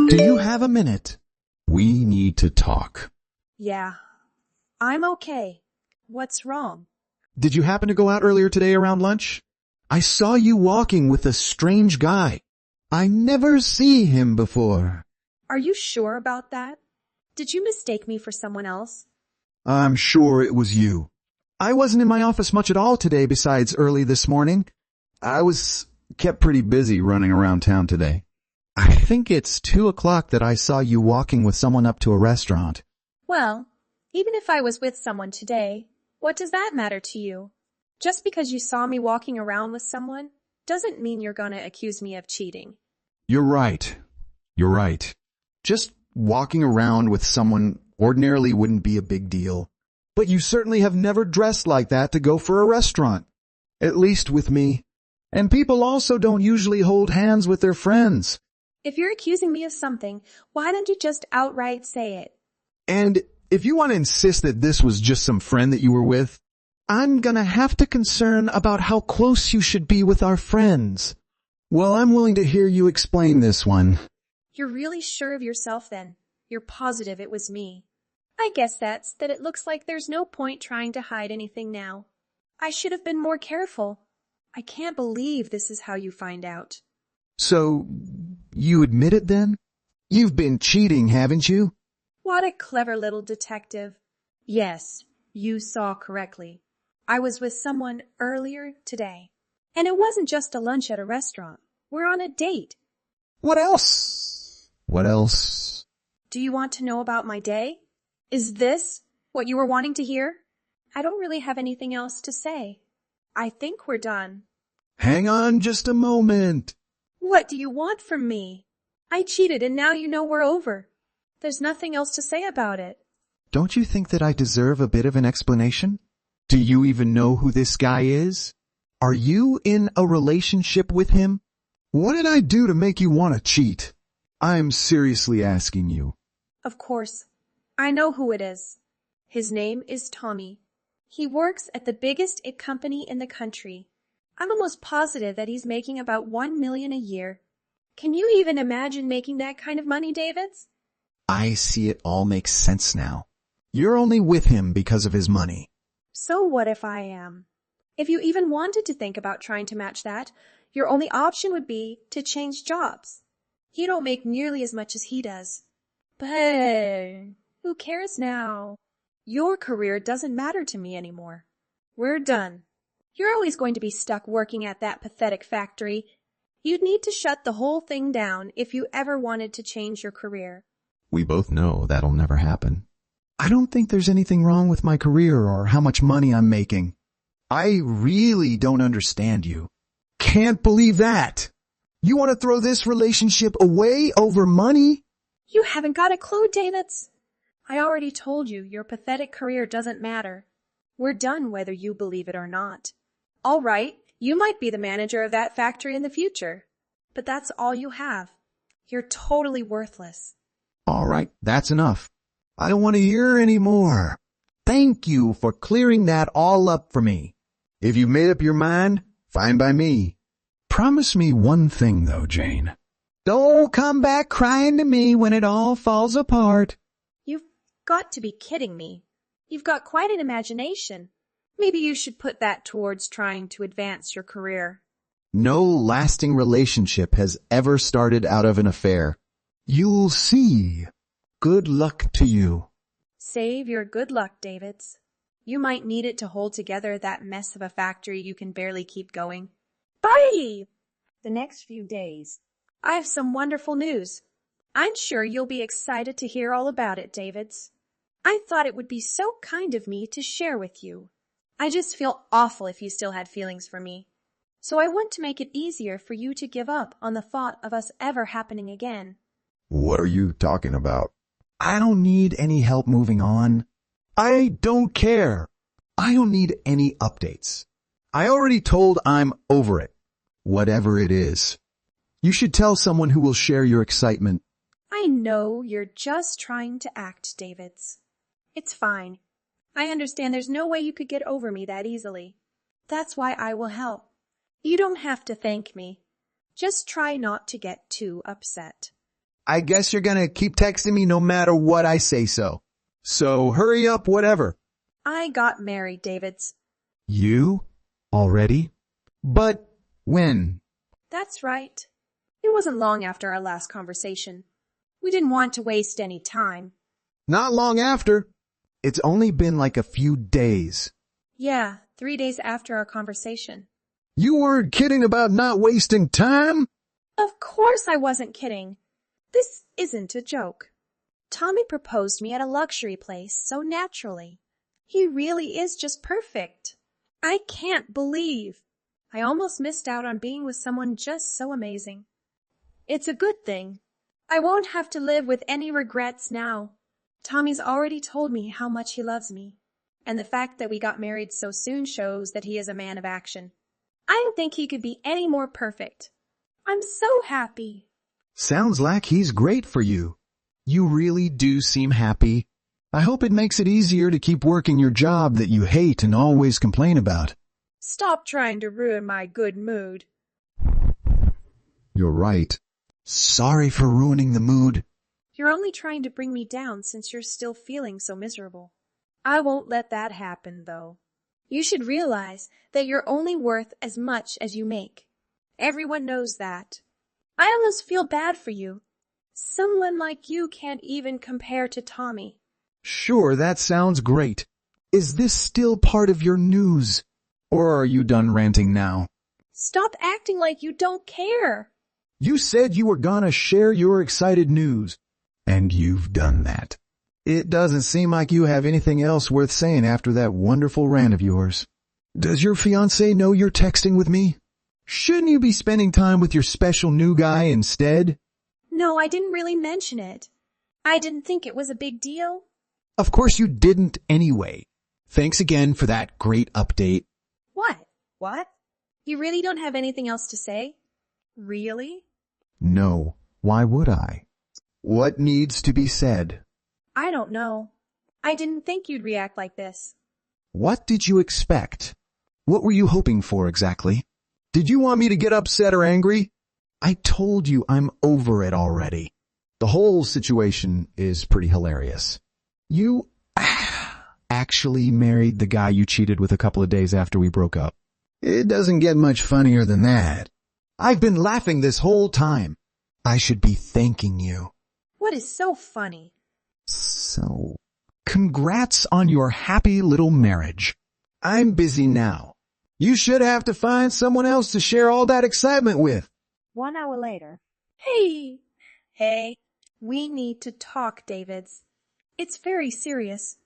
Do you have a minute? We need to talk. Yeah, I'm okay. What's wrong? Did you happen to go out earlier today around lunch? I saw you walking with a strange guy. I never see him before. Are you sure about that? Did you mistake me for someone else? I'm sure it was you. I wasn't in my office much at all today besides early this morning. I was kept pretty busy running around town today. I think it's 2 o'clock that I saw you walking with someone up to a restaurant. Well, even if I was with someone today, what does that matter to you? Just because you saw me walking around with someone doesn't mean you're gonna accuse me of cheating. You're right. You're right. Just walking around with someone ordinarily wouldn't be a big deal. But you certainly have never dressed like that to go for a restaurant. At least with me. And people also don't usually hold hands with their friends. If you're accusing me of something, why don't you just outright say it? And if you want to insist that this was just some friend that you were with, I'm gonna have to concern about how close you should be with our friends. Well, I'm willing to hear you explain this one. You're really sure of yourself then? You're positive it was me? I guess that's that it looks like there's no point trying to hide anything now. I should have been more careful. I can't believe this is how you find out. So, you admit it then? You've been cheating, haven't you? What a clever little detective. Yes, you saw correctly. I was with someone earlier today. And it wasn't just a lunch at a restaurant. We're on a date. What else? What else? Do you want to know about my day? Is this what you were wanting to hear? I don't really have anything else to say. I think we're done. Hang on just a moment. What do you want from me? I cheated and now you know we're over. There's nothing else to say about it. Don't you think that I deserve a bit of an explanation? Do you even know who this guy is? Are you in a relationship with him? What did I do to make you want to cheat? I'm seriously asking you. Of course. I know who it is. His name is Tommy. He works at the biggest IT company in the country. I'm almost positive that he's making about $1 million a year. Can you even imagine making that kind of money, Davids? I see it all makes sense now. You're only with him because of his money. So what if I am? If you even wanted to think about trying to match that, your only option would be to change jobs. You don't make nearly as much as he does. But who cares now? Your career doesn't matter to me anymore. We're done. You're always going to be stuck working at that pathetic factory. You'd need to shut the whole thing down if you ever wanted to change your career. We both know that'll never happen. I don't think there's anything wrong with my career or how much money I'm making. I really don't understand you. Can't believe that. You want to throw this relationship away over money? You haven't got a clue, Davids. I already told you your pathetic career doesn't matter. We're done whether you believe it or not. All right, you might be the manager of that factory in the future, but that's all you have. You're totally worthless. All right, that's enough. I don't want to hear any more. Thank you for clearing that all up for me. If you made up your mind, fine by me. Promise me one thing though, Jane. Don't come back crying to me when it all falls apart. You've got to be kidding me. You've got quite an imagination. Maybe you should put that towards trying to advance your career. No lasting relationship has ever started out of an affair. You'll see. Good luck to you. Save your good luck, Davids. You might need it to hold together that mess of a factory you can barely keep going. Bye! The next few days. I have some wonderful news. I'm sure you'll be excited to hear all about it, Davids. I thought it would be so kind of me to share with you. I just feel awful if you still had feelings for me. So I want to make it easier for you to give up on the thought of us ever happening again. What are you talking about? I don't need any help moving on. I don't care. I don't need any updates. I already told I'm over it. Whatever it is. You should tell someone who will share your excitement. I know you're just trying to act, Davids. It's fine. I understand there's no way you could get over me that easily. That's why I will help. You don't have to thank me. Just try not to get too upset. I guess you're gonna keep texting me no matter what I say so. So hurry up, whatever. I got married, Davids. You? Already? But when? That's right. It wasn't long after our last conversation. We didn't want to waste any time. Not long after. It's only been like a few days. Yeah, 3 days after our conversation. You weren't kidding about not wasting time? Of course I wasn't kidding. This isn't a joke. Tommy proposed me at a luxury place so naturally. He really is just perfect. I can't believe. I almost missed out on being with someone just so amazing. It's a good thing. I won't have to live with any regrets now. Tommy's already told me how much he loves me, and the fact that we got married so soon shows that he is a man of action. I don't think he could be any more perfect. I'm so happy. Sounds like he's great for you. You really do seem happy. I hope it makes it easier to keep working your job that you hate and always complain about. Stop trying to ruin my good mood. You're right. Sorry for ruining the mood. You're only trying to bring me down since you're still feeling so miserable. I won't let that happen, though. You should realize that you're only worth as much as you make. Everyone knows that. I almost feel bad for you. Someone like you can't even compare to Tommy. Sure, that sounds great. Is this still part of your news? Or are you done ranting now? Stop acting like you don't care. You said you were gonna share your excited news. And you've done that. It doesn't seem like you have anything else worth saying after that wonderful rant of yours. Does your fiancé know you're texting with me? Shouldn't you be spending time with your special new guy instead? No, I didn't really mention it. I didn't think it was a big deal. Of course you didn't anyway. Thanks again for that great update. What? What? You really don't have anything else to say? Really? No, why would I? What needs to be said? I don't know. I didn't think you'd react like this. What did you expect? What were you hoping for exactly? Did you want me to get upset or angry? I told you I'm over it already. The whole situation is pretty hilarious. You actually married the guy you cheated with a couple of days after we broke up. It doesn't get much funnier than that. I've been laughing this whole time. I should be thanking you. What is so funny? So, congrats on your happy little marriage. I'm busy now. You should have to find someone else to share all that excitement with. 1 hour later. Hey, we need to talk, Davids. It's very serious.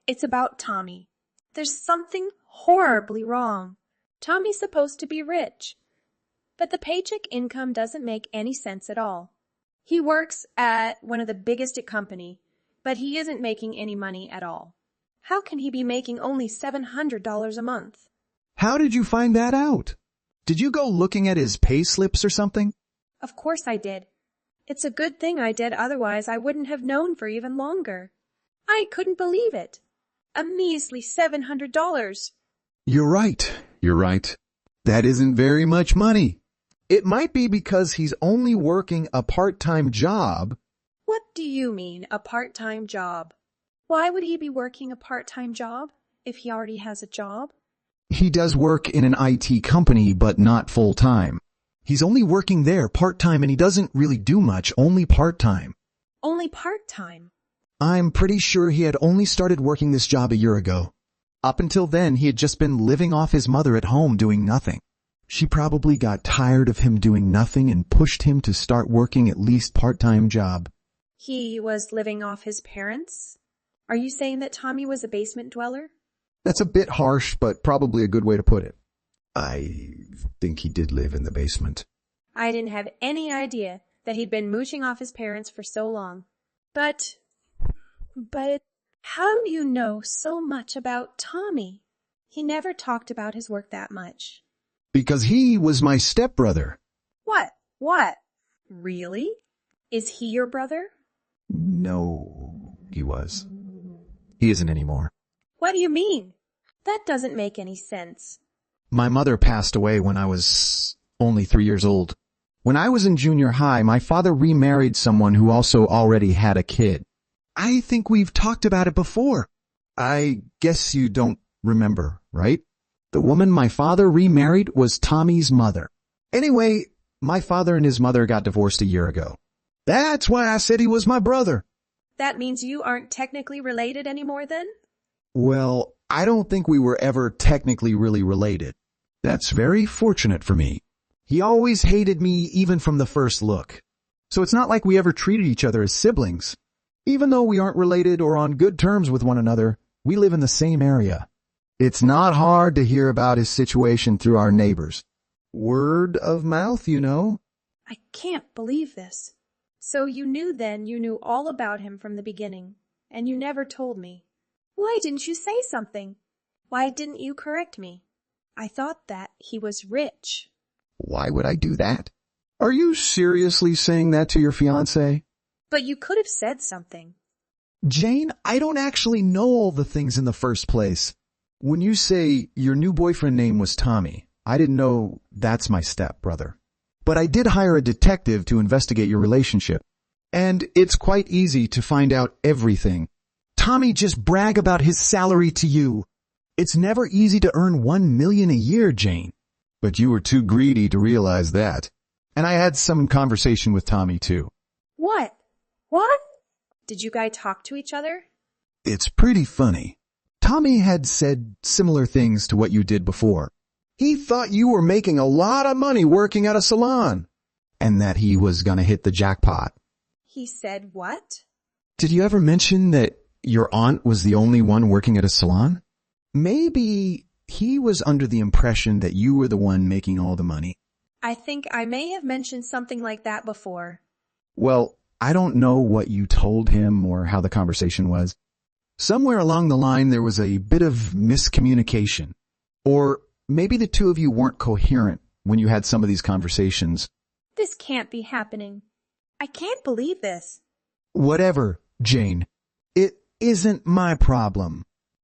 It's about Tommy. There's something horribly wrong. Tommy's supposed to be rich, but the paycheck income doesn't make any sense at all. He works at one of the biggest company, but he isn't making any money at all. How can he be making only $700 a month? How did you find that out? Did you go looking at his pay slips or something? Of course I did. It's a good thing I did, otherwise I wouldn't have known for even longer. I couldn't believe it. A measly $700. You're right. That isn't very much money. It might be because he's only working a part-time job. What do you mean, a part-time job? Why would he be working a part-time job if he already has a job? He does work in an IT company, but not full-time. He's only working there part-time and he doesn't really do much, only part-time. Only part-time? I'm pretty sure he had only started working this job a year ago. Up until then, he had just been living off his mother at home doing nothing. She probably got tired of him doing nothing and pushed him to start working at least part-time job. He was living off his parents? Are you saying that Tommy was a basement dweller? That's a bit harsh, but probably a good way to put it. I think he did live in the basement. I didn't have any idea that he'd been mooching off his parents for so long. But how do you know so much about Tommy? He never talked about his work that much. Because he was my stepbrother. What? Really? Is he your brother? No, he was. He isn't anymore. What do you mean? That doesn't make any sense. My mother passed away when I was only 3 years old. When I was in junior high, my father remarried someone who also already had a kid. I think we've talked about it before. I guess you don't remember, right? The woman my father remarried was Tommy's mother. Anyway, my father and his mother got divorced a year ago. That's why I said he was my brother. That means you aren't technically related anymore then? Well, I don't think we were ever technically really related. That's very fortunate for me. He always hated me even from the first look. So it's not like we ever treated each other as siblings. Even though we aren't related or on good terms with one another, we live in the same area. It's not hard to hear about his situation through our neighbors. Word of mouth, you know. I can't believe this. So you knew all about him from the beginning, and you never told me. Why didn't you say something? Why didn't you correct me? I thought that he was rich. Why would I do that? Are you seriously saying that to your fiancé? But you could have said something. Jane, I don't actually know all the things in the first place. When you say your new boyfriend name was Tommy, I didn't know that's my stepbrother. But I did hire a detective to investigate your relationship. And it's quite easy to find out everything. Tommy just brag about his salary to you. It's never easy to earn $1 million a year, Jane. But you were too greedy to realize that. And I had some conversation with Tommy too. What? What? Did you guys talk to each other? It's pretty funny. Tommy had said similar things to what you did before. He thought you were making a lot of money working at a salon, and that he was gonna hit the jackpot. He said what? Did you ever mention that your aunt was the only one working at a salon? Maybe he was under the impression that you were the one making all the money. I think I may have mentioned something like that before. Well, I don't know what you told him or how the conversation was. Somewhere along the line there was a bit of miscommunication. Or maybe the two of you weren't coherent when you had some of these conversations. This can't be happening. I can't believe this. Whatever, Jane. It isn't my problem.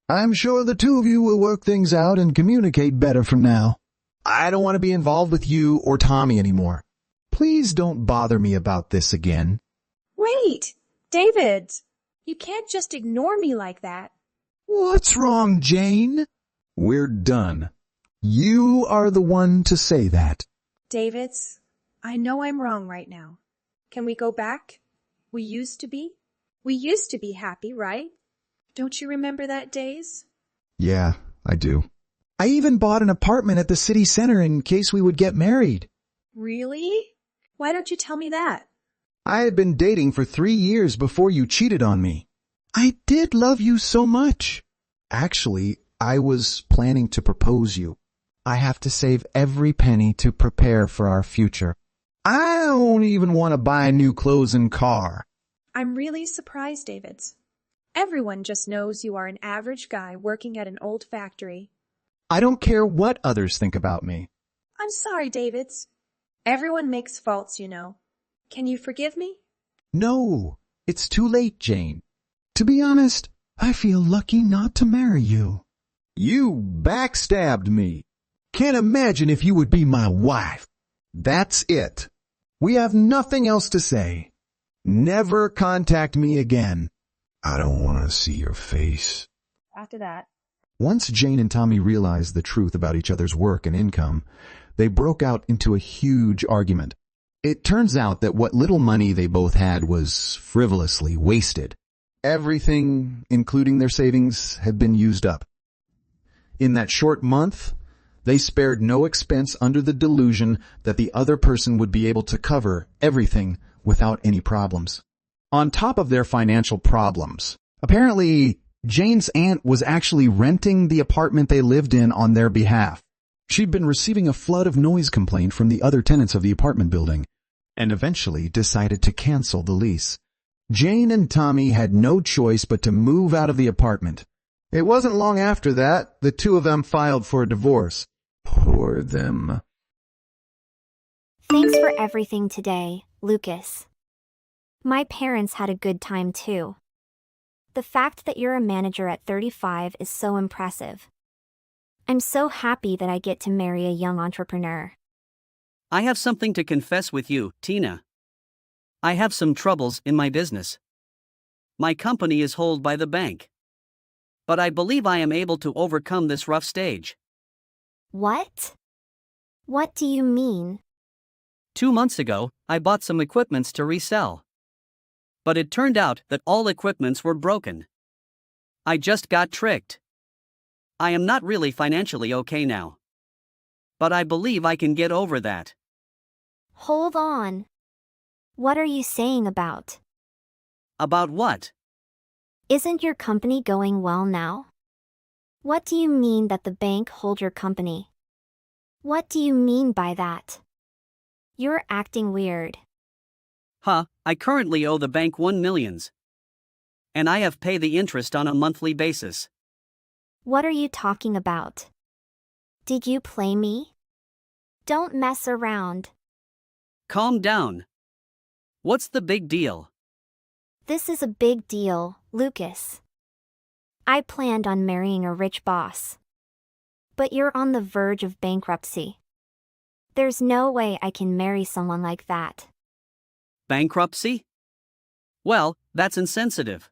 I'm sure the two of you will work things out and communicate better from now. I don't want to be involved with you or Tommy anymore. Please don't bother me about this again. Wait, David, you can't just ignore me like that. What's wrong, Jane? We're done. You are the one to say that. David, I know I'm wrong right now. Can we go back? We used to be? We used to be happy, right? Don't you remember that days? Yeah, I do. I even bought an apartment at the city center in case we would get married. Really? Why don't you tell me that? I had been dating for 3 years before you cheated on me. I did love you so much. Actually, I was planning to propose you. I have to save every penny to prepare for our future. I don't even want to buy new clothes and car. I'm really surprised, David. Everyone just knows you are an average guy working at an old factory. I don't care what others think about me. I'm sorry, David. Everyone makes faults, you know. Can you forgive me? No, it's too late, Jane. To be honest, I feel lucky not to marry you. You backstabbed me. Can't imagine if you would be my wife. That's it. We have nothing else to say. Never contact me again. I don't want to see your face. After that. Once Jane and Tommy realized the truth about each other's work and income, they broke out into a huge argument. It turns out that what little money they both had was frivolously wasted. Everything, including their savings, had been used up. In that short month, they spared no expense under the delusion that the other person would be able to cover everything without any problems. On top of their financial problems, apparently Jane's aunt was actually renting the apartment they lived in on their behalf. She'd been receiving a flood of noise complaint from the other tenants of the apartment building, and eventually decided to cancel the lease. Jane and Tommy had no choice but to move out of the apartment. It wasn't long after that the two of them filed for a divorce. Poor them. Thanks for everything today, Lucas. My parents had a good time too. The fact that you're a manager at 35 is so impressive. I'm so happy that I get to marry a young entrepreneur. I have something to confess with you, Tina. I have some troubles in my business. My company is held by the bank. But I believe I am able to overcome this rough stage. What? What do you mean? 2 months ago, I bought some equipments to resell. But it turned out that all equipments were broken. I just got tricked. I am not really financially okay now. But I believe I can get over that. Hold on. What are you saying about? About what? Isn't your company going well now? What do you mean that the bank hold your company? What do you mean by that? You're acting weird. I currently owe the bank $1 million. And I have paid the interest on a monthly basis. What are you talking about? Did you play me? Don't mess around. Calm down. What's the big deal? This is a big deal, Lucas. I planned on marrying a rich boss. But you're on the verge of bankruptcy. There's no way I can marry someone like that. Bankruptcy? Well, that's insensitive.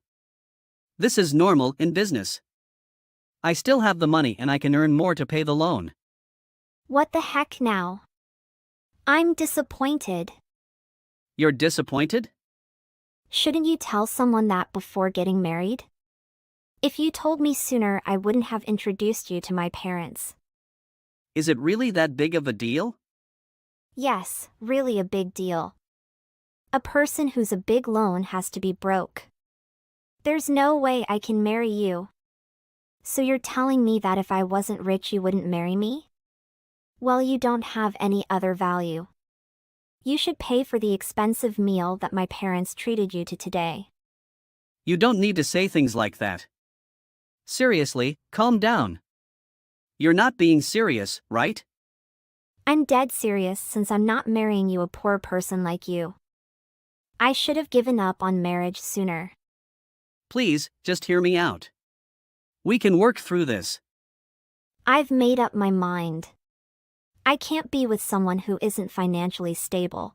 This is normal in business. I still have the money and I can earn more to pay the loan. What the heck now? I'm disappointed. You're disappointed? Shouldn't you tell someone that before getting married? If you told me sooner, I wouldn't have introduced you to my parents. Is it really that big of a deal? Yes, really a big deal. A person who's a big loan has to be broke. There's no way I can marry you. So you're telling me that if I wasn't rich you wouldn't marry me? Well, you don't have any other value. You should pay for the expensive meal that my parents treated you to today. You don't need to say things like that. Seriously, calm down. You're not being serious, right? I'm dead serious since I'm not marrying you, a poor person like you. I should have given up on marriage sooner. Please, just hear me out. We can work through this. I've made up my mind. I can't be with someone who isn't financially stable.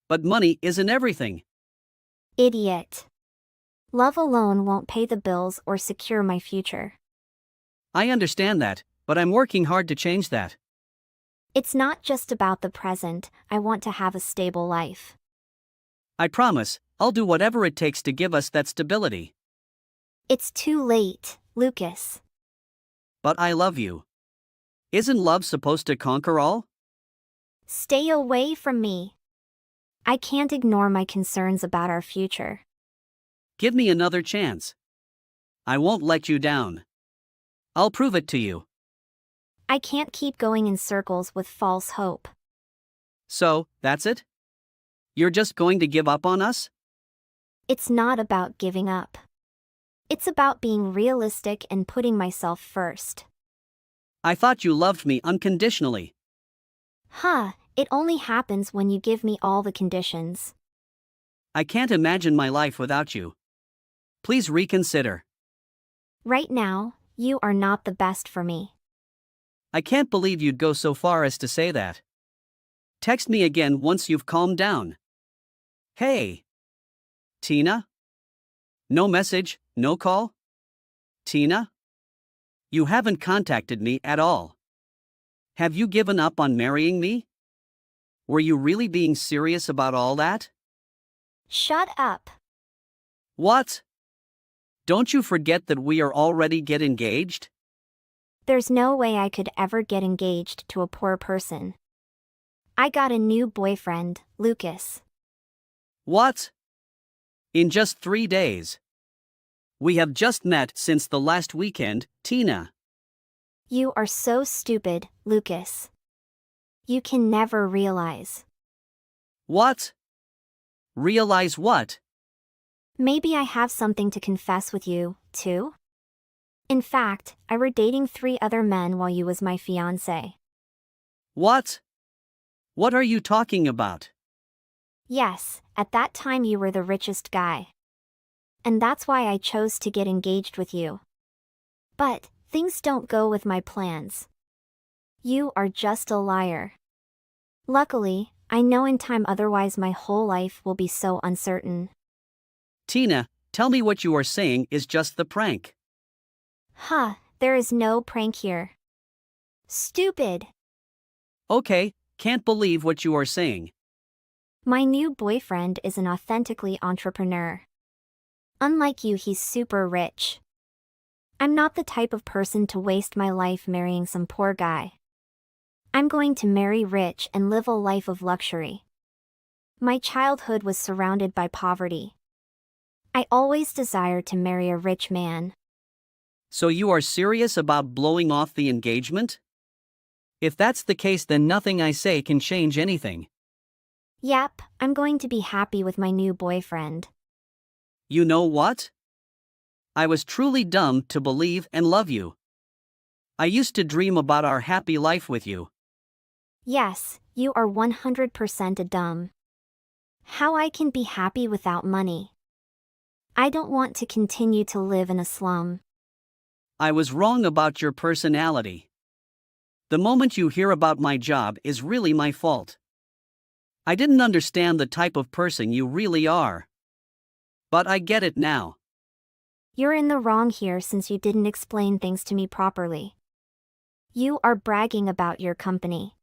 But money isn't everything. Idiot. Love alone won't pay the bills or secure my future. I understand that, but I'm working hard to change that. It's not just about the present, I want to have a stable life. I promise, I'll do whatever it takes to give us that stability. It's too late, Lucas. But I love you. Isn't love supposed to conquer all? Stay away from me. I can't ignore my concerns about our future. Give me another chance. I won't let you down. I'll prove it to you. I can't keep going in circles with false hope. So, that's it? You're just going to give up on us? It's not about giving up. It's about being realistic and putting myself first. I thought you loved me unconditionally. It only happens when you give me all the conditions. I can't imagine my life without you. Please reconsider. Right now, you are not the best for me. I can't believe you'd go so far as to say that. Text me again once you've calmed down. Hey. Tina? No message, no call? Tina? You haven't contacted me at all. Have you given up on marrying me? Were you really being serious about all that? Shut up. What? Don't you forget that we are already get engaged? There's no way I could ever get engaged to a poor person. I got a new boyfriend, Lucas. What? In just 3 days. We have just met since the last weekend, Tina. You are so stupid, Lucas. You can never realize. What? Realize what? Maybe I have something to confess with you, too? In fact, I were dating 3 other men while you was my fiancé. What? What are you talking about? Yes, at that time you were the richest guy. And that's why I chose to get engaged with you. But, things don't go with my plans. You are just a liar. Luckily, I know in time, otherwise my whole life will be so uncertain. Tina, tell me what you are saying is just the prank. Huh, there is no prank here. Stupid. Okay, can't believe what you are saying. My new boyfriend is an authentically entrepreneur. Unlike you, he's super rich. I'm not the type of person to waste my life marrying some poor guy. I'm going to marry rich and live a life of luxury. My childhood was surrounded by poverty. I always desired to marry a rich man. So you are serious about blowing off the engagement? If that's the case, then nothing I say can change anything. Yep, I'm going to be happy with my new boyfriend. You know what? I was truly dumb to believe and love you. I used to dream about our happy life with you. Yes, you are 100% a dumb. How I can be happy without money? I don't want to continue to live in a slum. I was wrong about your personality. The moment you hear about my job is really my fault. I didn't understand the type of person you really are. But I get it now. You're in the wrong here since you didn't explain things to me properly. You are bragging about your company.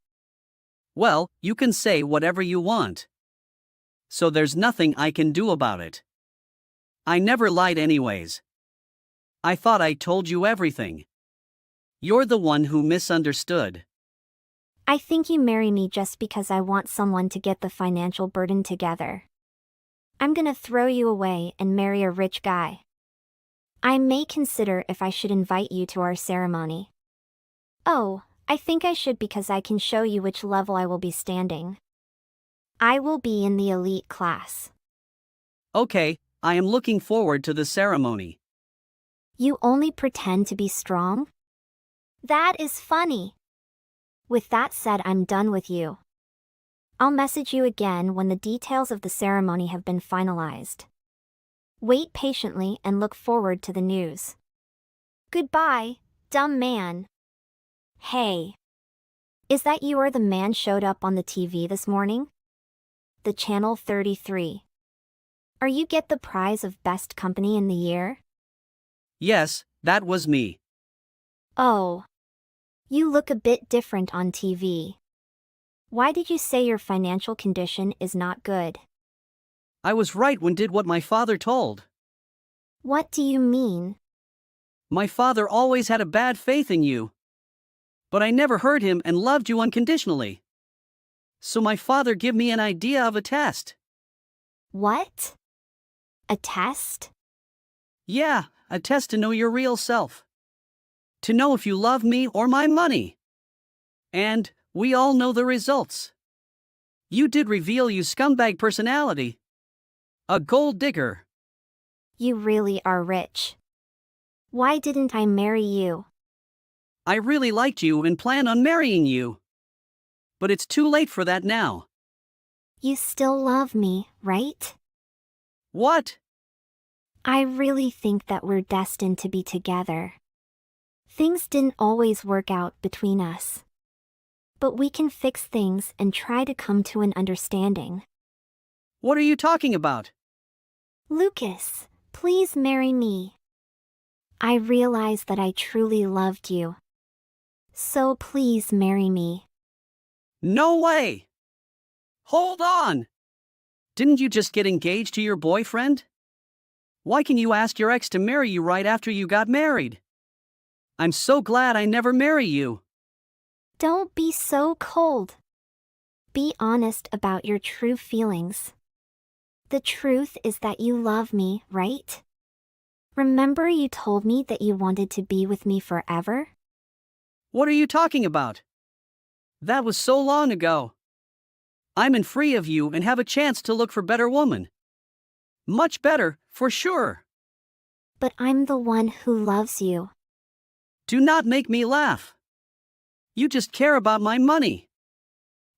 Well, you can say whatever you want. So there's nothing I can do about it. I never lied anyways. I thought I told you everything. You're the one who misunderstood. I think you marry me just because I want someone to get the financial burden together. I'm gonna throw you away and marry a rich guy. I may consider if I should invite you to our ceremony. Oh, I think I should because I can show you which level I will be standing. I will be in the elite class. Okay, I am looking forward to the ceremony. You only pretend to be strong? That is funny. With that said, I'm done with you. I'll message you again when the details of the ceremony have been finalized. Wait patiently and look forward to the news. Goodbye, dumb man. Hey. Is that you or the man showed up on the TV this morning? The channel 33. Are you get the prize of best company in the year? Yes, that was me. Oh. You look a bit different on TV. Why did you say your financial condition is not good? I was right when did what my father told. What do you mean? My father always had a bad faith in you. But I never heard him and loved you unconditionally. So my father gave me an idea of a test. What? A test? Yeah, a test to know your real self. To know if you love me or my money. And we all know the results. You did reveal you scumbag personality. A gold digger. You really are rich. Why didn't I marry you? I really liked you and plan on marrying you. But it's too late for that now. You still love me, right? What? I really think that we're destined to be together. Things didn't always work out between us. But we can fix things and try to come to an understanding. What are you talking about? Lucas, please marry me. I realize that I truly loved you. So please marry me. No way! Hold on! Didn't you just get engaged to your boyfriend? Why can you ask your ex to marry you right after you got married? I'm so glad I never marry you. Don't be so cold. Be honest about your true feelings. The truth is that you love me, right? Remember you told me that you wanted to be with me forever? What are you talking about? That was so long ago. I'm free of you and have a chance to look for better woman. Much better, for sure. But I'm the one who loves you. Do not make me laugh. You just care about my money.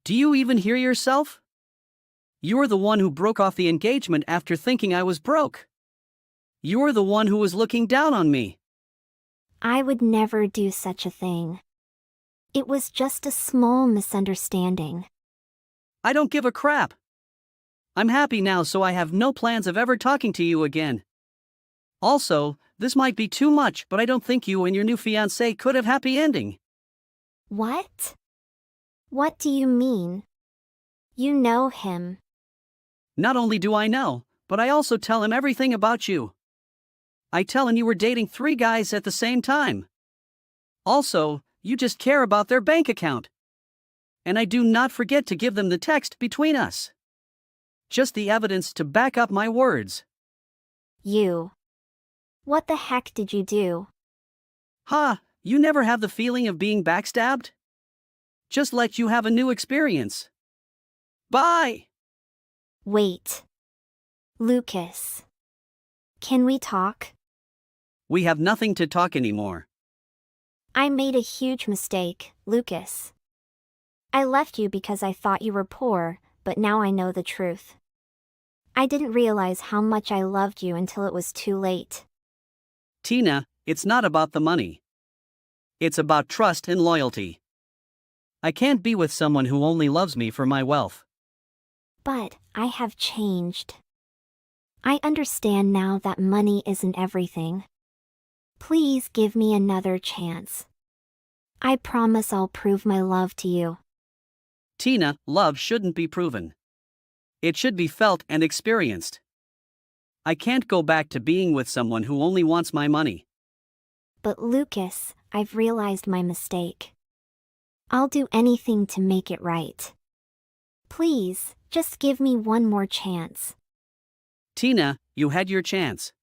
Do you even hear yourself? You're the one who broke off the engagement after thinking I was broke. You're the one who was looking down on me. I would never do such a thing. It was just a small misunderstanding. I don't give a crap. I'm happy now, so I have no plans of ever talking to you again. Also, this might be too much, but I don't think you and your new fiancé could have happy ending. What? What do you mean? You know him. Not only do I know, but I also tell him everything about you. I tell him you were dating 3 guys at the same time. Also, you just care about their bank account. And I do not forget to give them the text between us. Just the evidence to back up my words. You. What the heck did you do? Ha, you never have the feeling of being backstabbed? Just let you have a new experience. Bye! Wait. Lucas. Can we talk? We have nothing to talk anymore. I made a huge mistake, Lucas. I left you because I thought you were poor, but now I know the truth. I didn't realize how much I loved you until it was too late. Tina, it's not about the money. It's about trust and loyalty. I can't be with someone who only loves me for my wealth. But I have changed. I understand now that money isn't everything. Please give me another chance. I promise I'll prove my love to you. Tina, love shouldn't be proven. It should be felt and experienced. I can't go back to being with someone who only wants my money. But Lucas, I've realized my mistake. I'll do anything to make it right. Please, just give me one more chance. Tina, you had your chance.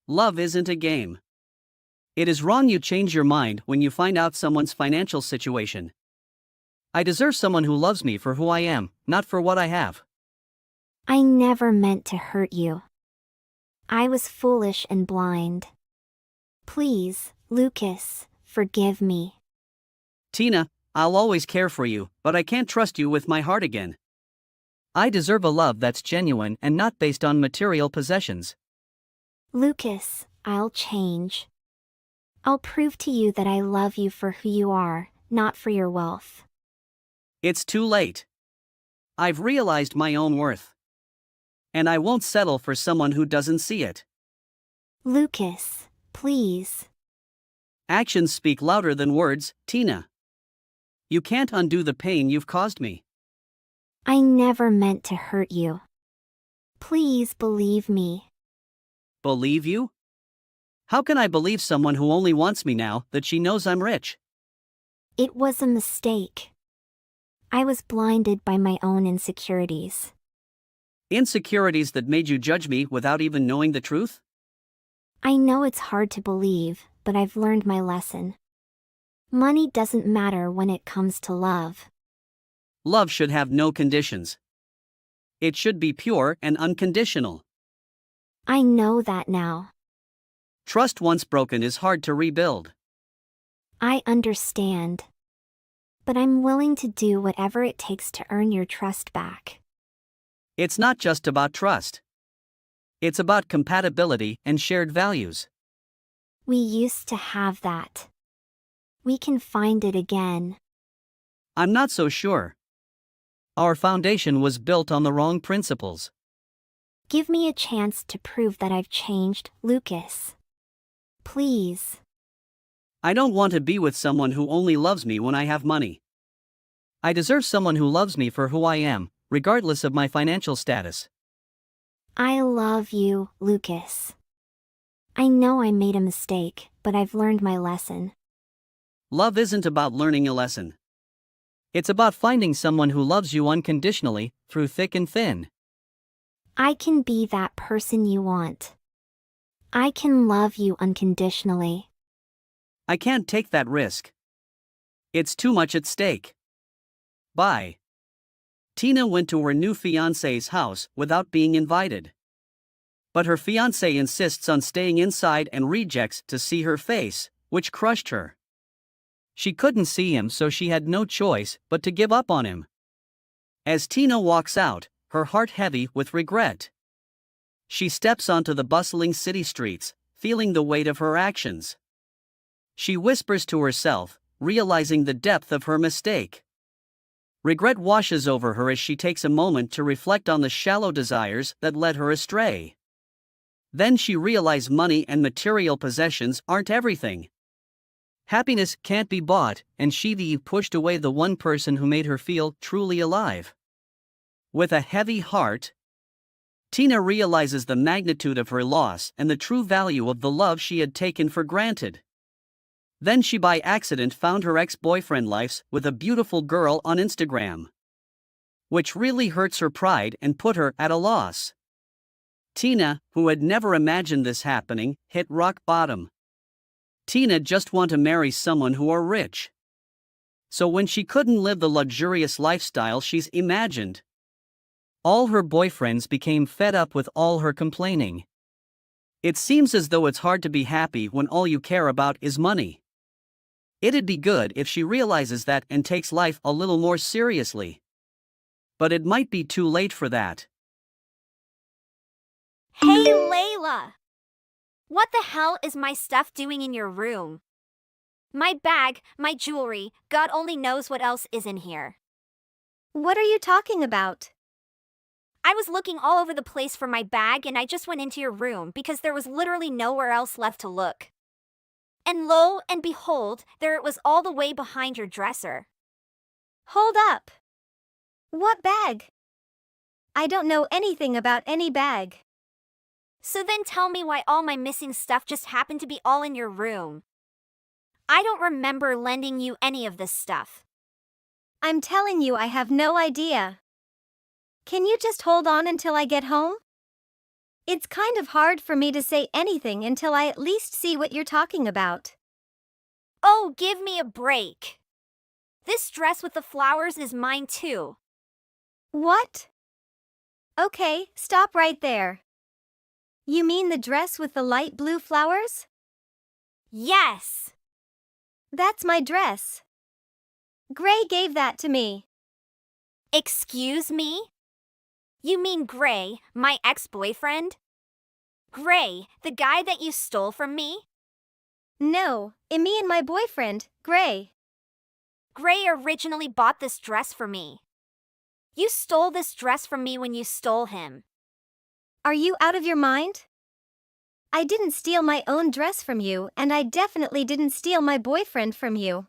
Love isn't a game. It is wrong you change your mind when you find out someone's financial situation. I deserve someone who loves me for who I am, not for what I have. I never meant to hurt you. I was foolish and blind. Please, Lucas, forgive me. Tina, I'll always care for you, but I can't trust you with my heart again. I deserve a love that's genuine and not based on material possessions. Lucas, I'll change. I'll prove to you that I love you for who you are, not for your wealth. It's too late. I've realized my own worth. And I won't settle for someone who doesn't see it. Lucas, please. Actions speak louder than words, Tina. You can't undo the pain you've caused me. I never meant to hurt you. Please believe me. Believe you? How can I believe someone who only wants me now that she knows I'm rich? It was a mistake. I was blinded by my own insecurities. Insecurities that made you judge me without even knowing the truth? I know it's hard to believe, but I've learned my lesson. Money doesn't matter when it comes to love. Love should have no conditions. It should be pure and unconditional. I know that now. Trust once broken is hard to rebuild. I understand. But I'm willing to do whatever it takes to earn your trust back. It's not just about trust. It's about compatibility and shared values. We used to have that. We can find it again. I'm not so sure. Our foundation was built on the wrong principles. Give me a chance to prove that I've changed, Lucas. Please. I don't want to be with someone who only loves me when I have money. I deserve someone who loves me for who I am, regardless of my financial status. I love you, Lucas. I know I made a mistake, but I've learned my lesson. Love isn't about learning a lesson. It's about finding someone who loves you unconditionally, through thick and thin. I can be that person you want. I can love you unconditionally. I can't take that risk. It's too much at stake. Bye. Tina went to her new fiancé's house without being invited. But her fiancé insists on staying inside and rejects to see her face, which crushed her. She couldn't see him, so she had no choice but to give up on him. As Tina walks out, her heart heavy with regret. She steps onto the bustling city streets, feeling the weight of her actions. She whispers to herself, realizing the depth of her mistake. Regret washes over her as she takes a moment to reflect on the shallow desires that led her astray. Then she realizes money and material possessions aren't everything. Happiness can't be bought, and she pushed away the one person who made her feel truly alive. With a heavy heart, Tina realizes the magnitude of her loss and the true value of the love she had taken for granted. Then she by accident found her ex-boyfriend lives with a beautiful girl on Instagram, which really hurts her pride and put her at a loss. Tina, who had never imagined this happening, hit rock bottom. Tina just wanted to marry someone who are rich. So when she couldn't live the luxurious lifestyle she's imagined, all her boyfriends became fed up with all her complaining. It seems as though it's hard to be happy when all you care about is money. It'd be good if she realizes that and takes life a little more seriously. But it might be too late for that. Hey, Layla! What the hell is my stuff doing in your room? My bag, my jewelry, God only knows what else is in here. What are you talking about? I was looking all over the place for my bag and I just went into your room because there was literally nowhere else left to look. And lo and behold, there it was all the way behind your dresser. Hold up! What bag? I don't know anything about any bag. So then tell me why all my missing stuff just happened to be all in your room. I don't remember lending you any of this stuff. I'm telling you I have no idea. Can you just hold on until I get home? It's kind of hard for me to say anything until I at least see what you're talking about. Oh, give me a break. This dress with the flowers is mine too. What? Okay, stop right there. You mean the dress with the light blue flowers? Yes. That's my dress. Gray gave that to me. Excuse me? You mean Gray, my ex-boyfriend? Gray, the guy that you stole from me? No, me and my boyfriend, Gray. Gray originally bought this dress for me. You stole this dress from me when you stole him. Are you out of your mind? I didn't steal my own dress from you, and I definitely didn't steal my boyfriend from you.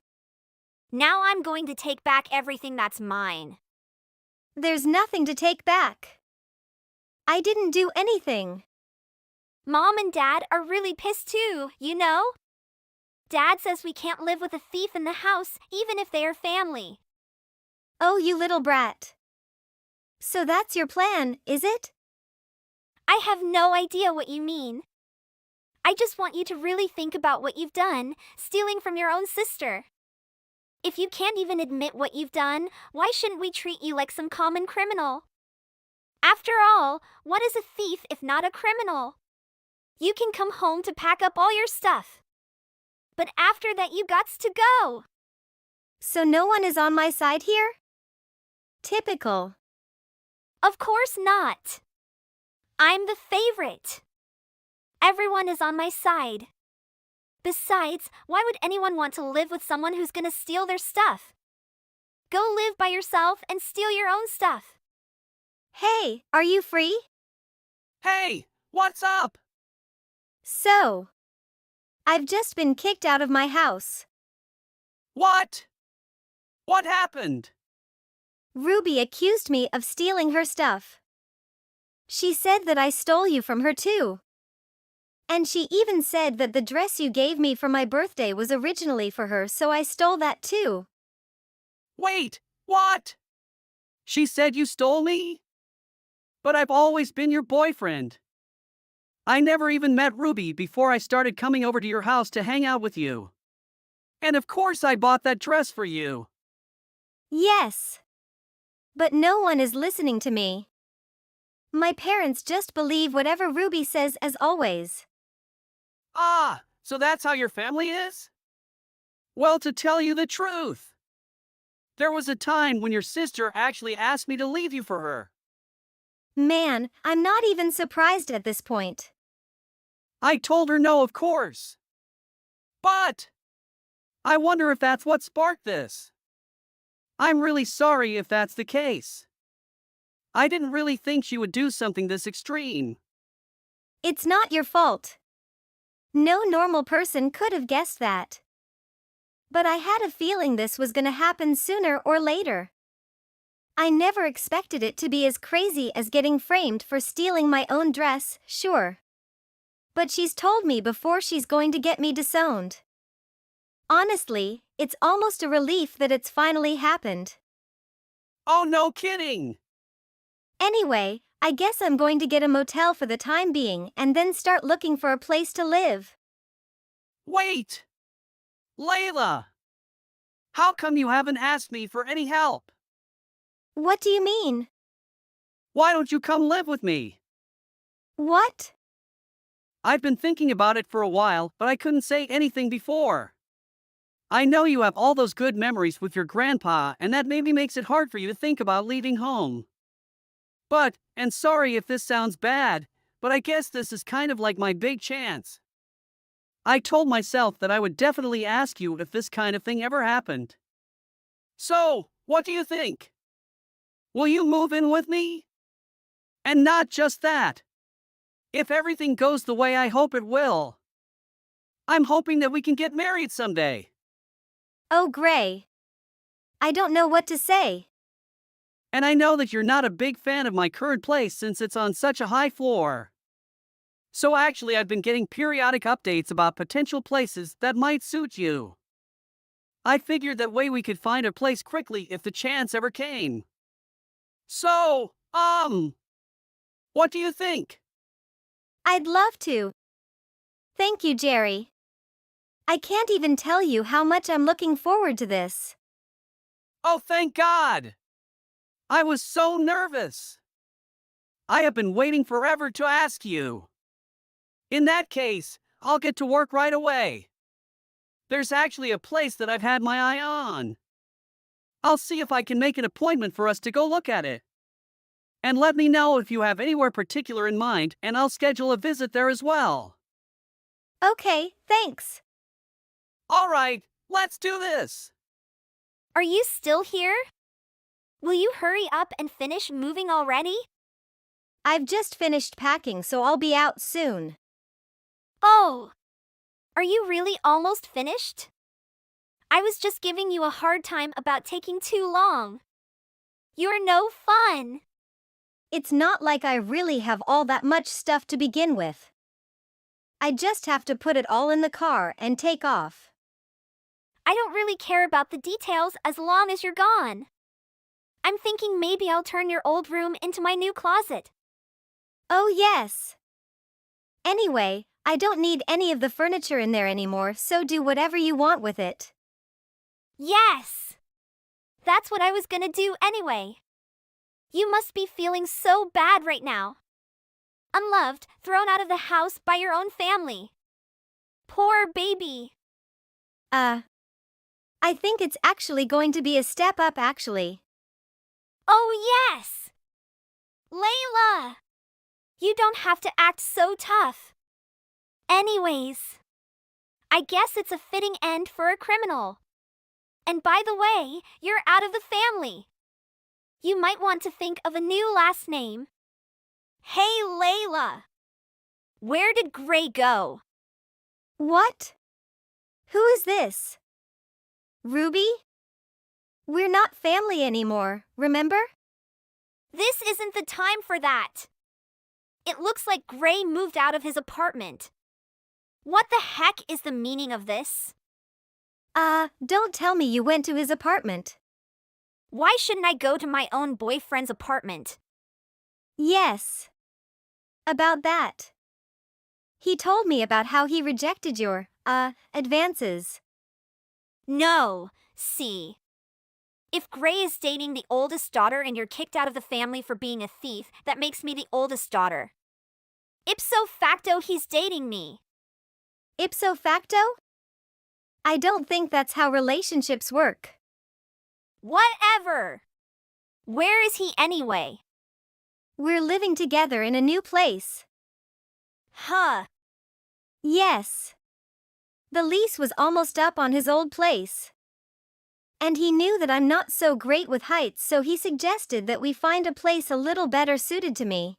Now I'm going to take back everything that's mine. There's nothing to take back. I didn't do anything. Mom and Dad are really pissed too, you know? Dad says we can't live with a thief in the house, even if they are family. Oh, you little brat. So that's your plan, is it? I have no idea what you mean. I just want you to really think about what you've done, stealing from your own sister. If you can't even admit what you've done, why shouldn't we treat you like some common criminal? After all, what is a thief if not a criminal? You can come home to pack up all your stuff. But after that you gots to go. So no one is on my side here? Typical. Of course not. I'm the favorite. Everyone is on my side. Besides, why would anyone want to live with someone who's gonna steal their stuff? Go live by yourself and steal your own stuff. Hey, are you free? Hey, what's up? So, I've just been kicked out of my house. What? What happened? Ruby accused me of stealing her stuff. She said that I stole you from her too. And she even said that the dress you gave me for my birthday was originally for her, so I stole that too. Wait, what? She said you stole me? But I've always been your boyfriend. I never even met Ruby before I started coming over to your house to hang out with you. And of course I bought that dress for you. Yes. But no one is listening to me. My parents just believe whatever Ruby says as always. Ah, so that's how your family is? Well, to tell you the truth, there was a time when your sister actually asked me to leave you for her. Man, I'm not even surprised at this point. I told her no, of course. But I wonder if that's what sparked this. I'm really sorry if that's the case. I didn't really think she would do something this extreme. It's not your fault. No normal person could have guessed that. But I had a feeling this was gonna happen sooner or later. I never expected it to be as crazy as getting framed for stealing my own dress, sure. But she's told me before she's going to get me disowned. Honestly, it's almost a relief that it's finally happened. Oh, no kidding! Anyway, I guess I'm going to get a motel for the time being and then start looking for a place to live. Wait! Layla! How come you haven't asked me for any help? What do you mean? Why don't you come live with me? What? I've been thinking about it for a while, but I couldn't say anything before. I know you have all those good memories with your grandpa, and that maybe makes it hard for you to think about leaving home. But, and sorry if this sounds bad, but I guess this is kind of like my big chance. I told myself that I would definitely ask you if this kind of thing ever happened. So, what do you think? Will you move in with me? And not just that. If everything goes the way I hope it will, I'm hoping that we can get married someday. Oh, Gray. I don't know what to say. And I know that you're not a big fan of my current place since it's on such a high floor. So actually, I've been getting periodic updates about potential places that might suit you. I figured that way we could find a place quickly if the chance ever came. So, what do you think? I'd love to. Thank you, Jerry. I can't even tell you how much I'm looking forward to this. Oh, thank God! I was so nervous. I have been waiting forever to ask you. In that case, I'll get to work right away. There's actually a place that I've had my eye on. I'll see if I can make an appointment for us to go look at it. And let me know if you have anywhere particular in mind, and I'll schedule a visit there as well. Okay, thanks. All right, let's do this. Are you still here? Will you hurry up and finish moving already? I've just finished packing, so I'll be out soon. Oh, are you really almost finished? I was just giving you a hard time about taking too long. You're no fun. It's not like I really have all that much stuff to begin with. I just have to put it all in the car and take off. I don't really care about the details as long as you're gone. I'm thinking maybe I'll turn your old room into my new closet. Oh, yes. Anyway, I don't need any of the furniture in there anymore, so do whatever you want with it. Yes! That's what I was gonna do anyway. You must be feeling so bad right now. Unloved, thrown out of the house by your own family. Poor baby. I think it's actually going to be a step up actually. Oh yes! Layla! You don't have to act so tough. Anyways, I guess it's a fitting end for a criminal. And by the way, you're out of the family. You might want to think of a new last name. Hey Layla! Where did Gray go? What? Who is this? Ruby? We're not family anymore, remember? This isn't the time for that. It looks like Gray moved out of his apartment. What the heck is the meaning of this? Don't tell me you went to his apartment. Why shouldn't I go to my own boyfriend's apartment? Yes. About that. He told me about how he rejected your, advances. No, see. If Gray is dating the oldest daughter and you're kicked out of the family for being a thief, that makes me the oldest daughter. Ipso facto, he's dating me. Ipso facto? I don't think that's how relationships work. Whatever. Where is he anyway? We're living together in a new place. Huh. Yes. The lease was almost up on his old place. And he knew that I'm not so great with heights, so he suggested that we find a place a little better suited to me.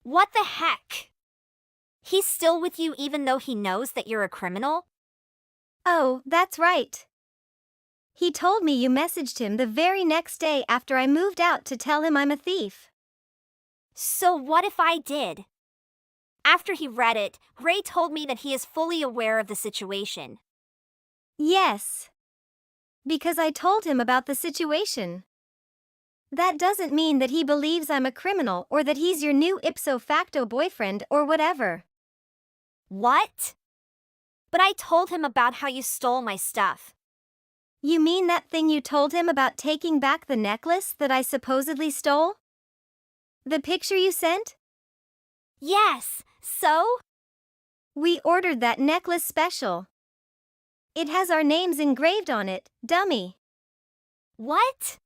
What the heck? He's still with you even though he knows that you're a criminal? Oh, that's right. He told me you messaged him the very next day after I moved out to tell him I'm a thief. So what if I did? After he read it, Ray told me that he is fully aware of the situation. Yes. Because I told him about the situation. That doesn't mean that he believes I'm a criminal or that he's your new ipso facto boyfriend or whatever. What? But I told him about how you stole my stuff. You mean that thing you told him about taking back the necklace that I supposedly stole? The picture you sent? Yes, so? We ordered that necklace special. It has our names engraved on it, dummy. What?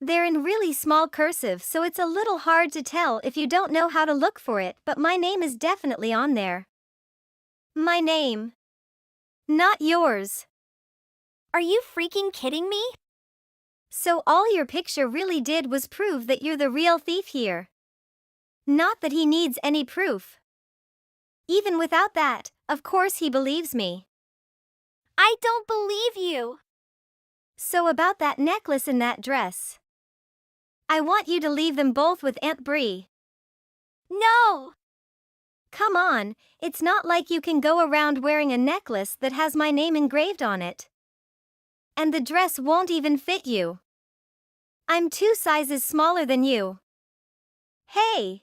They're in really small cursive, so it's a little hard to tell if you don't know how to look for it, but my name is definitely on there. My name. Not yours. Are you freaking kidding me? So all your picture really did was prove that you're the real thief here. Not that he needs any proof. Even without that, of course he believes me. I don't believe you. So about that necklace and that dress. I want you to leave them both with Aunt Bree. No! Come on, it's not like you can go around wearing a necklace that has my name engraved on it. And the dress won't even fit you. I'm 2 sizes smaller than you. Hey!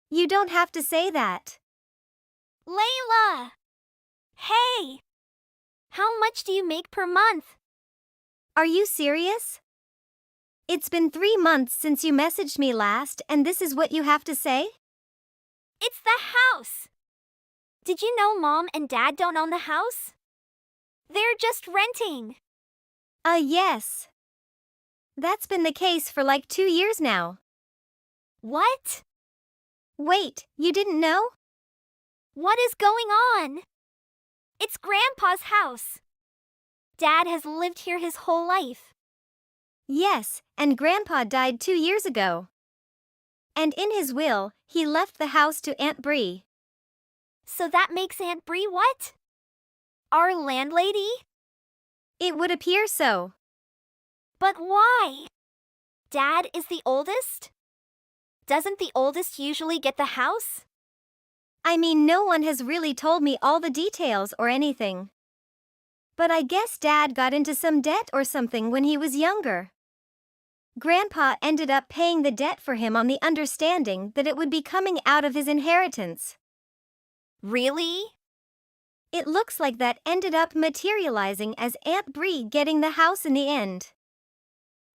You don't have to say that. Layla! Hey! How much do you make per month? Are you serious? It's been 3 months since you messaged me last, and this is what you have to say? It's the house! Did you know Mom and Dad don't own the house? They're just renting. Yes. That's been the case for like 2 years now. What? Wait, you didn't know? What is going on? It's Grandpa's house. Dad has lived here his whole life. Yes, and Grandpa died 2 years ago. And in his will, he left the house to Aunt Bree. So that makes Aunt Bree what? Our landlady? It would appear so. But why? Dad is the oldest? Doesn't the oldest usually get the house? I mean, no one has really told me all the details or anything. But I guess Dad got into some debt or something when he was younger. Grandpa ended up paying the debt for him on the understanding that it would be coming out of his inheritance. Really? It looks like that ended up materializing as Aunt Bree getting the house in the end.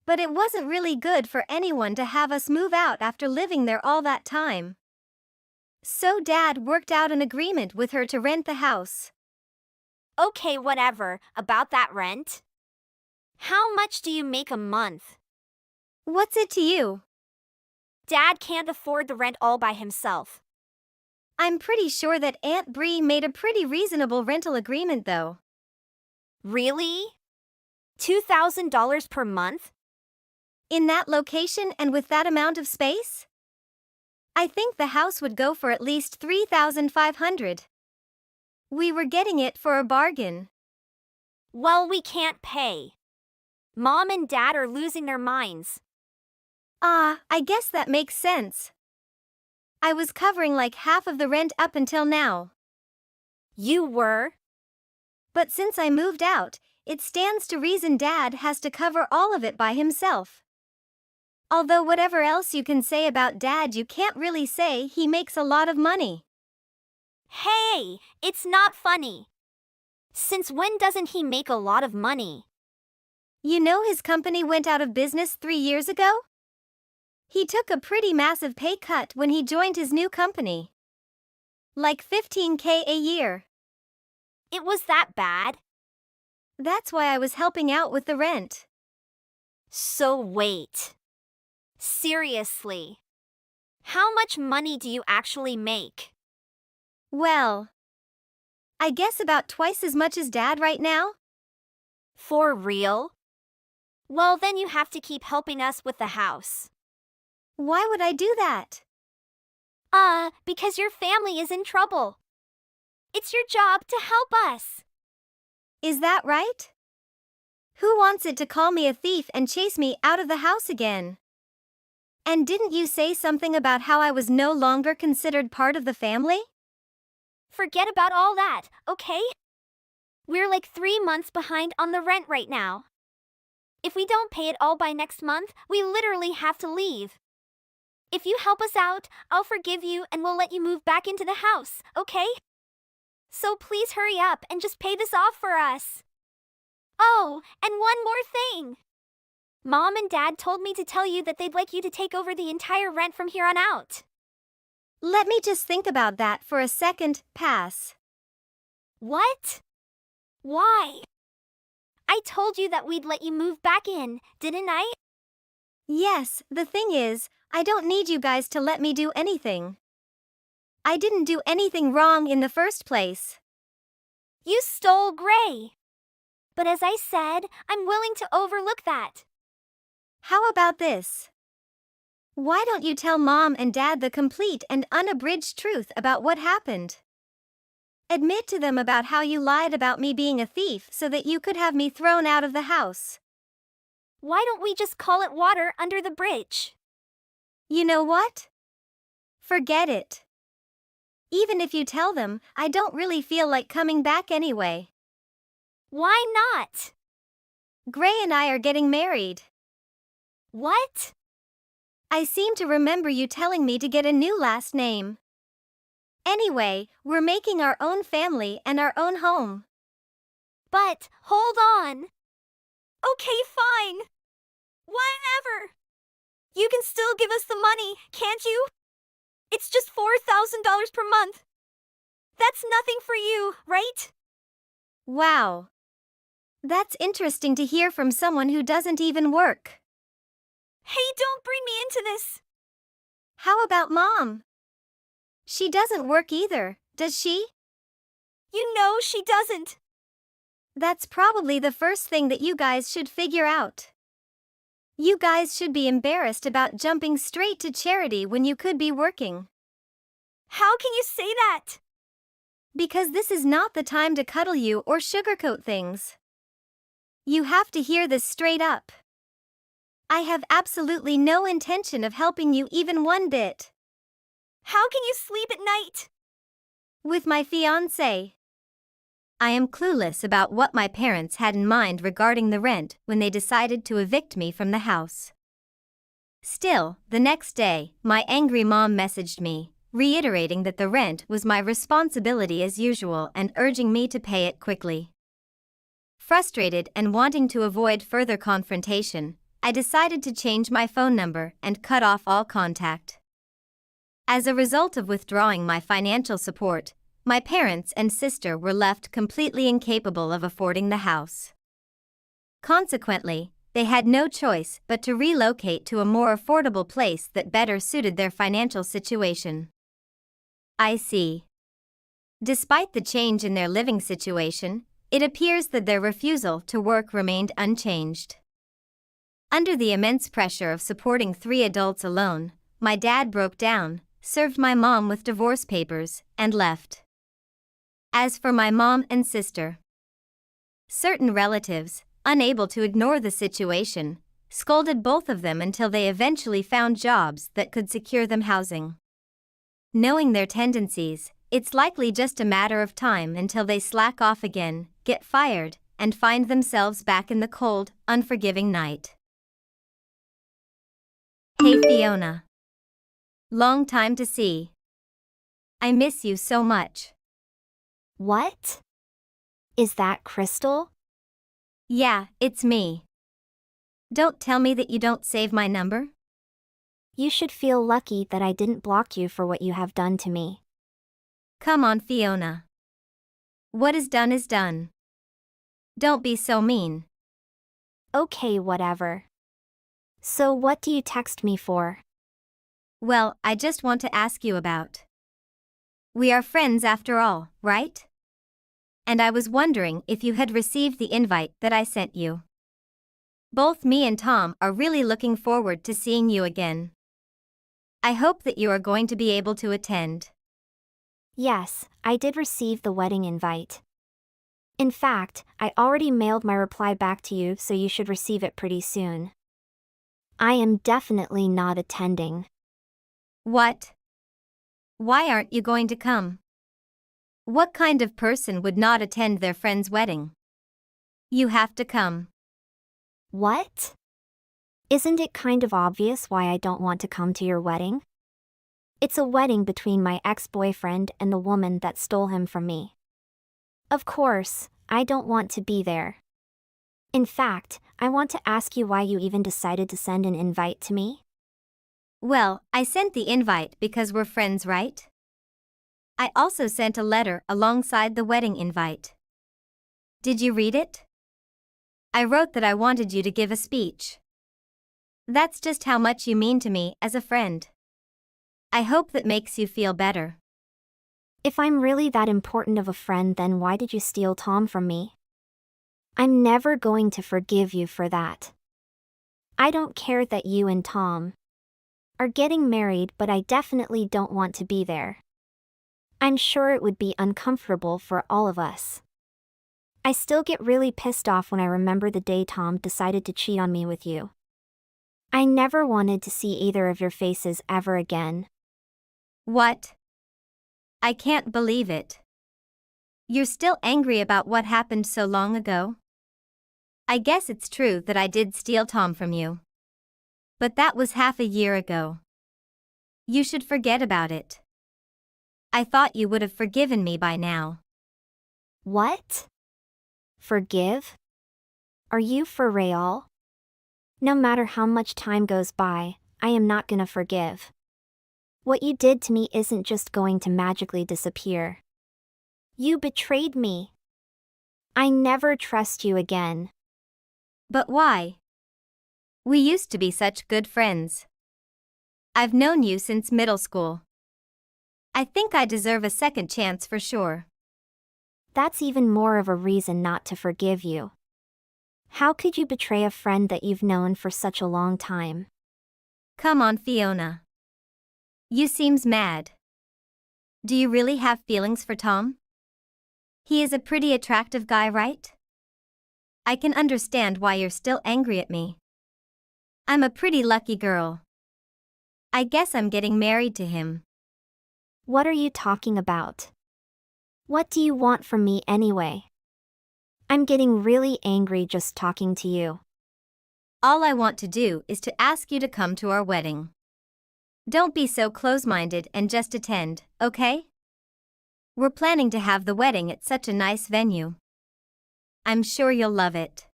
But it wasn't really good for anyone to have us move out after living there all that time. So Dad worked out an agreement with her to rent the house. Okay, whatever, about that rent. How much do you make a month? What's it to you? Dad can't afford the rent all by himself. I'm pretty sure that Aunt Bree made a pretty reasonable rental agreement though. Really? $2,000 per month? In that location and with that amount of space? I think the house would go for at least $3,500. We were getting it for a bargain. Well, we can't pay. Mom and Dad are losing their minds. I guess that makes sense. I was covering like half of the rent up until now. You were? But since I moved out, it stands to reason Dad has to cover all of it by himself. Although whatever else you can say about Dad, you can't really say he makes a lot of money. Hey, it's not funny. Since when doesn't he make a lot of money? You know his company went out of business 3 years ago? He took a pretty massive pay cut when he joined his new company. Like $15,000 a year. It was that bad? That's why I was helping out with the rent. So wait. Seriously. How much money do you actually make? Well, I guess about twice as much as Dad right now. For real? Well, then you have to keep helping us with the house. Why would I do that? Because your family is in trouble. It's your job to help us. Is that right? Who wants it to call me a thief and chase me out of the house again? And didn't you say something about how I was no longer considered part of the family? Forget about all that, okay? We're like 3 months behind on the rent right now. If we don't pay it all by next month, we literally have to leave. If you help us out, I'll forgive you and we'll let you move back into the house, okay? So please hurry up and just pay this off for us. Oh, and one more thing. Mom and Dad told me to tell you that they'd like you to take over the entire rent from here on out. Let me just think about that for a second. Pass. What? Why? I told you that we'd let you move back in, didn't I? Yes, the thing is, I don't need you guys to let me do anything. I didn't do anything wrong in the first place. You stole Gray. But as I said, I'm willing to overlook that. How about this? Why don't you tell Mom and Dad the complete and unabridged truth about what happened? Admit to them about how you lied about me being a thief so that you could have me thrown out of the house. Why don't we just call it water under the bridge? You know what? Forget it. Even if you tell them, I don't really feel like coming back anyway. Why not? Gray and I are getting married. What? I seem to remember you telling me to get a new last name. Anyway, we're making our own family and our own home. But, hold on. Okay, fine. Whatever. You can still give us the money, can't you? It's just $4,000 per month. That's nothing for you, right? Wow. That's interesting to hear from someone who doesn't even work. Hey, don't bring me into this. How about Mom? She doesn't work either, does she? You know she doesn't. That's probably the first thing that you guys should figure out. You guys should be embarrassed about jumping straight to charity when you could be working. How can you say that? Because this is not the time to cuddle you or sugarcoat things. You have to hear this straight up. I have absolutely no intention of helping you even one bit. How can you sleep at night? With my fiancé. I am clueless about what my parents had in mind regarding the rent when they decided to evict me from the house. Still, the next day, my angry mom messaged me, reiterating that the rent was my responsibility as usual and urging me to pay it quickly. Frustrated and wanting to avoid further confrontation, I decided to change my phone number and cut off all contact. As a result of withdrawing my financial support, my parents and sister were left completely incapable of affording the house. Consequently, they had no choice but to relocate to a more affordable place that better suited their financial situation. I see. Despite the change in their living situation, it appears that their refusal to work remained unchanged. Under the immense pressure of supporting 3 adults alone, my dad broke down, served my mom with divorce papers, and left. As for my mom and sister, certain relatives, unable to ignore the situation, scolded both of them until they eventually found jobs that could secure them housing. Knowing their tendencies, it's likely just a matter of time until they slack off again, get fired, and find themselves back in the cold, unforgiving night. Hey Fiona. Long time to see. I miss you so much. What? Is that Crystal? Yeah, it's me. Don't tell me that you don't save my number. You should feel lucky that I didn't block you for what you have done to me. Come on, Fiona. What is done. Don't be so mean. Okay, whatever. So what do you text me for? Well, I just want to ask you about. We are friends after all, right? And I was wondering if you had received the invite that I sent you. Both me and Tom are really looking forward to seeing you again. I hope that you are going to be able to attend. Yes, I did receive the wedding invite. In fact, I already mailed my reply back to you, so you should receive it pretty soon. I am definitely not attending. What? Why aren't you going to come? What kind of person would not attend their friend's wedding? You have to come. What? Isn't it kind of obvious why I don't want to come to your wedding? It's a wedding between my ex-boyfriend and the woman that stole him from me. Of course, I don't want to be there. In fact, I want to ask you why you even decided to send an invite to me? Well, I sent the invite because we're friends, right? I also sent a letter alongside the wedding invite. Did you read it? I wrote that I wanted you to give a speech. That's just how much you mean to me as a friend. I hope that makes you feel better. If I'm really that important of a friend, then why did you steal Tom from me? I'm never going to forgive you for that. I don't care that you and Tom are getting married, but I definitely don't want to be there. I'm sure it would be uncomfortable for all of us. I still get really pissed off when I remember the day Tom decided to cheat on me with you. I never wanted to see either of your faces ever again. What? I can't believe it. You're still angry about what happened so long ago? I guess it's true that I did steal Tom from you. But that was half a year ago. You should forget about it. I thought you would have forgiven me by now. What? Forgive? Are you for real? No matter how much time goes by, I am not gonna forgive. What you did to me isn't just going to magically disappear. You betrayed me. I never trust you again. But why? We used to be such good friends. I've known you since middle school. I think I deserve a second chance for sure. That's even more of a reason not to forgive you. How could you betray a friend that you've known for such a long time? Come on, Fiona. You seems mad. Do you really have feelings for Tom? He is a pretty attractive guy, right? I can understand why you're still angry at me. I'm a pretty lucky girl. I guess I'm getting married to him. What are you talking about? What do you want from me anyway? I'm getting really angry just talking to you. All I want to do is to ask you to come to our wedding. Don't be so close-minded and just attend, okay? We're planning to have the wedding at such a nice venue. I'm sure you'll love it.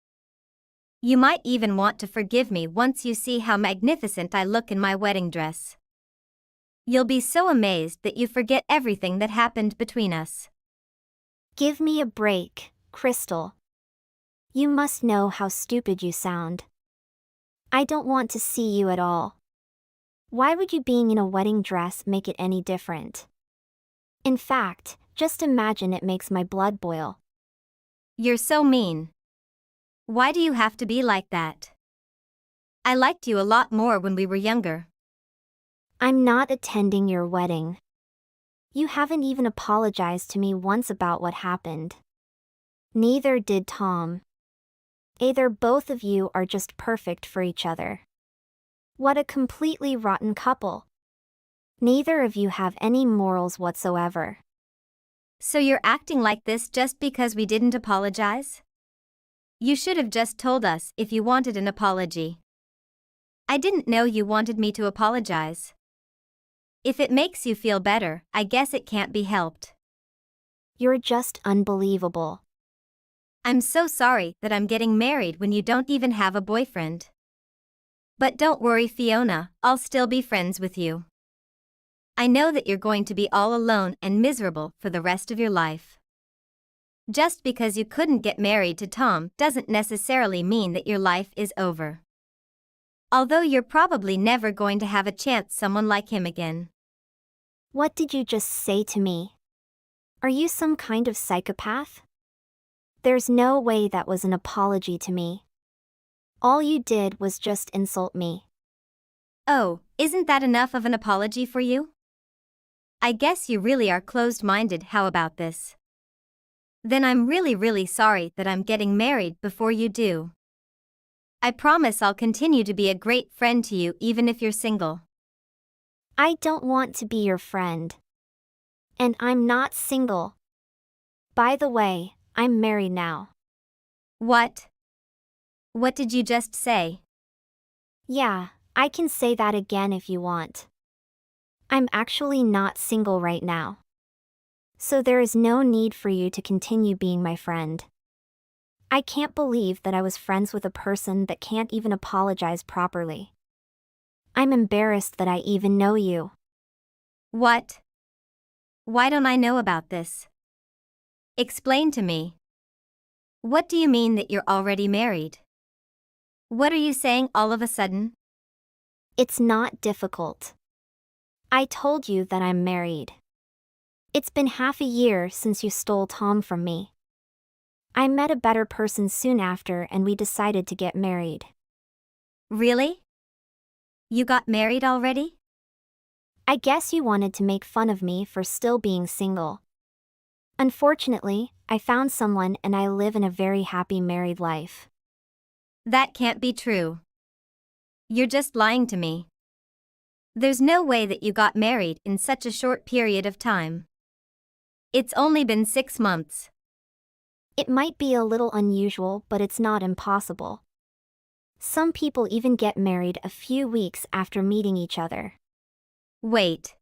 You might even want to forgive me once you see how magnificent I look in my wedding dress. You'll be so amazed that you forget everything that happened between us. Give me a break, Crystal. You must know how stupid you sound. I don't want to see you at all. Why would you being in a wedding dress make it any different? In fact, just imagine, it makes my blood boil. You're so mean. Why do you have to be like that? I liked you a lot more when we were younger. I'm not attending your wedding. You haven't even apologized to me once about what happened. Neither did Tom. Either both of you are just perfect for each other. What a completely rotten couple. Neither of you have any morals whatsoever. So you're acting like this just because we didn't apologize? You should have just told us if you wanted an apology. I didn't know you wanted me to apologize. If it makes you feel better, I guess it can't be helped. You're just unbelievable. I'm so sorry that I'm getting married when you don't even have a boyfriend. But don't worry, Fiona, I'll still be friends with you. I know that you're going to be all alone and miserable for the rest of your life. Just because you couldn't get married to Tom doesn't necessarily mean that your life is over. Although you're probably never going to have a chance someone like him again. What did you just say to me? Are you some kind of psychopath? There's no way that was an apology to me. All you did was just insult me. Oh, isn't that enough of an apology for you? I guess you really are closed-minded. How about this? Then I'm really sorry that I'm getting married before you do. I promise I'll continue to be a great friend to you even if you're single. I don't want to be your friend. And I'm not single. By the way, I'm married now. What? What did you just say? Yeah, I can say that again if you want. I'm actually not single right now. So there is no need for you to continue being my friend. I can't believe that I was friends with a person that can't even apologize properly. I'm embarrassed that I even know you. What? Why don't I know about this? Explain to me. What do you mean that you're already married? What are you saying all of a sudden? It's not difficult. I told you that I'm married. It's been half a year since you stole Tom from me. I met a better person soon after and we decided to get married. Really? You got married already? I guess you wanted to make fun of me for still being single. Unfortunately, I found someone and I live in a very happy married life. That can't be true. You're just lying to me. There's no way that you got married in such a short period of time. It's only been 6 months. It might be a little unusual, but it's not impossible. Some people even get married a few weeks after meeting each other. Wait.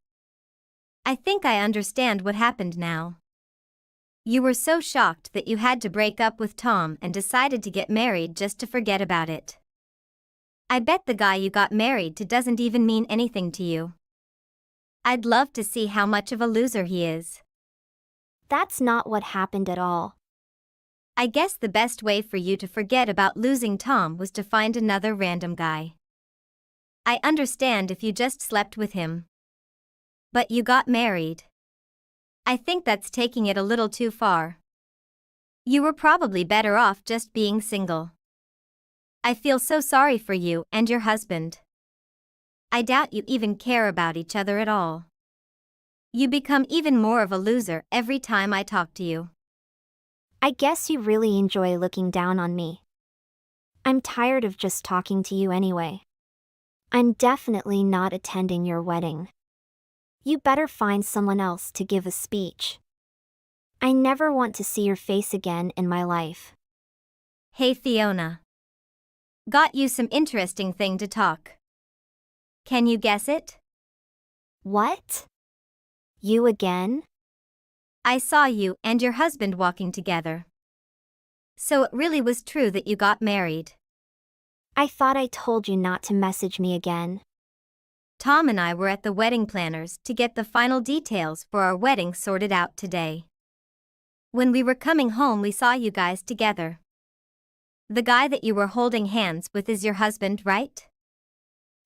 I think I understand what happened now. You were so shocked that you had to break up with Tom and decided to get married just to forget about it. I bet the guy you got married to doesn't even mean anything to you. I'd love to see how much of a loser he is. That's not what happened at all. I guess the best way for you to forget about losing Tom was to find another random guy. I understand if you just slept with him. But you got married. I think that's taking it a little too far. You were probably better off just being single. I feel so sorry for you and your husband. I doubt you even care about each other at all. You become even more of a loser every time I talk to you. I guess you really enjoy looking down on me. I'm tired of just talking to you anyway. I'm definitely not attending your wedding. You better find someone else to give a speech. I never want to see your face again in my life. Hey Fiona. Got you some interesting thing to talk. Can you guess it? What? You again? I saw you and your husband walking together. So it really was true that you got married. I thought I told you not to message me again. Tom and I were at the wedding planners to get the final details for our wedding sorted out today. When we were coming home, we saw you guys together. The guy that you were holding hands with is your husband, right?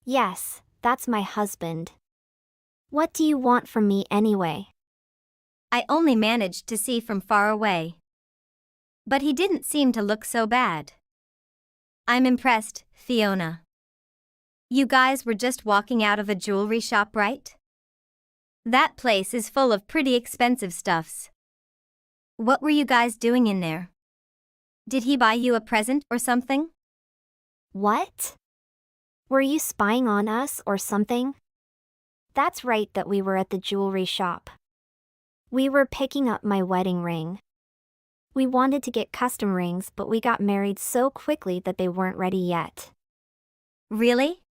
Yes, that's my husband. What do you want from me anyway? I only managed to see from far away. But he didn't seem to look so bad. I'm impressed, Fiona. You guys were just walking out of a jewelry shop, right? That place is full of pretty expensive stuffs. What were you guys doing in there? Did he buy you a present or something? What? Were you spying on us or something? That's right that we were at the jewelry shop. We were picking up my wedding ring. We wanted to get custom rings, but we got married so quickly that they weren't ready yet. Really?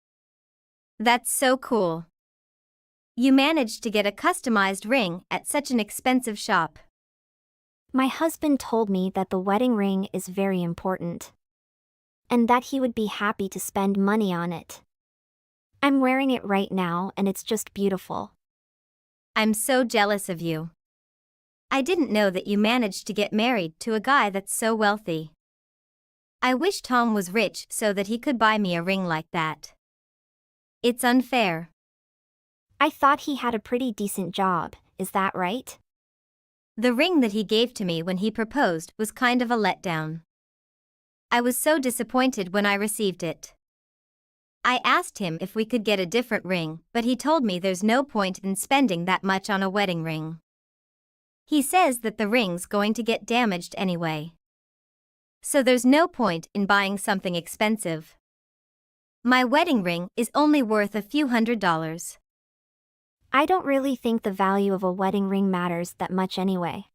That's so cool. You managed to get a customized ring at such an expensive shop. My husband told me that the wedding ring is very important. And that he would be happy to spend money on it. I'm wearing it right now and it's just beautiful. I'm so jealous of you. I didn't know that you managed to get married to a guy that's so wealthy. I wish Tom was rich so that he could buy me a ring like that. It's unfair. I thought he had a pretty decent job, is that right? The ring that he gave to me when he proposed was kind of a letdown. I was so disappointed when I received it. I asked him if we could get a different ring, but he told me there's no point in spending that much on a wedding ring. He says that the ring's going to get damaged anyway. So there's no point in buying something expensive. My wedding ring is only worth a few $100s. I don't really think the value of a wedding ring matters that much anyway.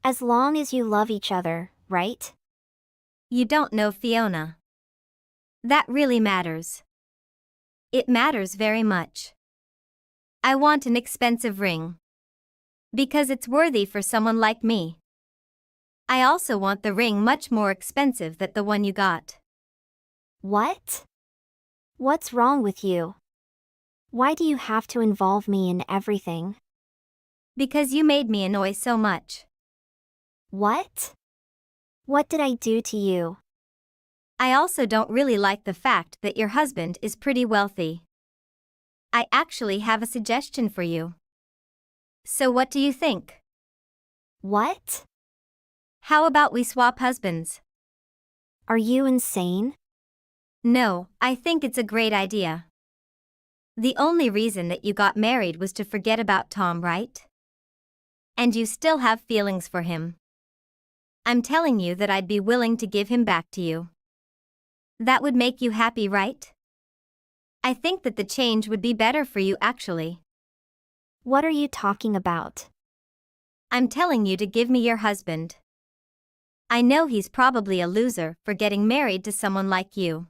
As long as you love each other, right? You don't know Fiona. That really matters. It matters very much. I want an expensive ring. Because it's worthy for someone like me. I also want the ring much more expensive than the one you got. What? What's wrong with you? Why do you have to involve me in everything? Because you made me annoy so much. What? What did I do to you? I also don't really like the fact that your husband is pretty wealthy. I actually have a suggestion for you. So what do you think? What? How about we swap husbands? Are you insane? No, I think it's a great idea. The only reason that you got married was to forget about Tom, right? And you still have feelings for him. I'm telling you that I'd be willing to give him back to you. That would make you happy, right? I think that the change would be better for you actually. What are you talking about? I'm telling you to give me your husband. I know he's probably a loser for getting married to someone like you.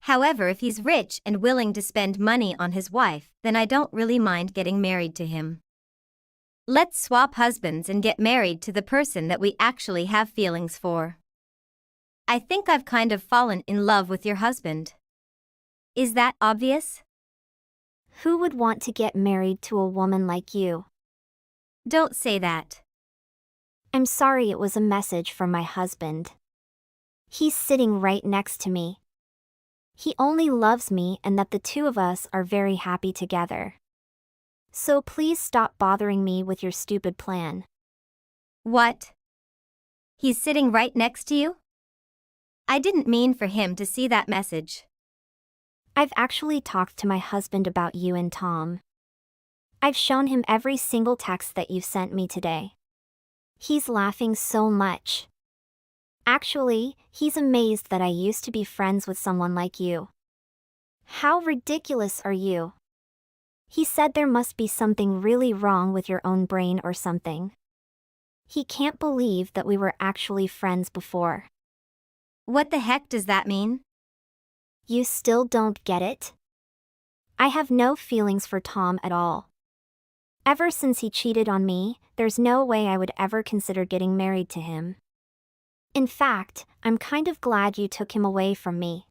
However, if he's rich and willing to spend money on his wife, then I don't really mind getting married to him. Let's swap husbands and get married to the person that we actually have feelings for. I think I've kind of fallen in love with your husband. Is that obvious? Who would want to get married to a woman like you? Don't say that. I'm sorry, it was a message from my husband. He's sitting right next to me. He only loves me and that the two of us are very happy together. So please stop bothering me with your stupid plan. What? He's sitting right next to you? I didn't mean for him to see that message. I've actually talked to my husband about you and Tom. I've shown him every single text that you've sent me today. He's laughing so much. Actually, he's amazed that I used to be friends with someone like you. How ridiculous are you? He said there must be something really wrong with your own brain or something. He can't believe that we were actually friends before. What the heck does that mean? You still don't get it? I have no feelings for Tom at all. Ever since he cheated on me, there's no way I would ever consider getting married to him. In fact, I'm kind of glad you took him away from me.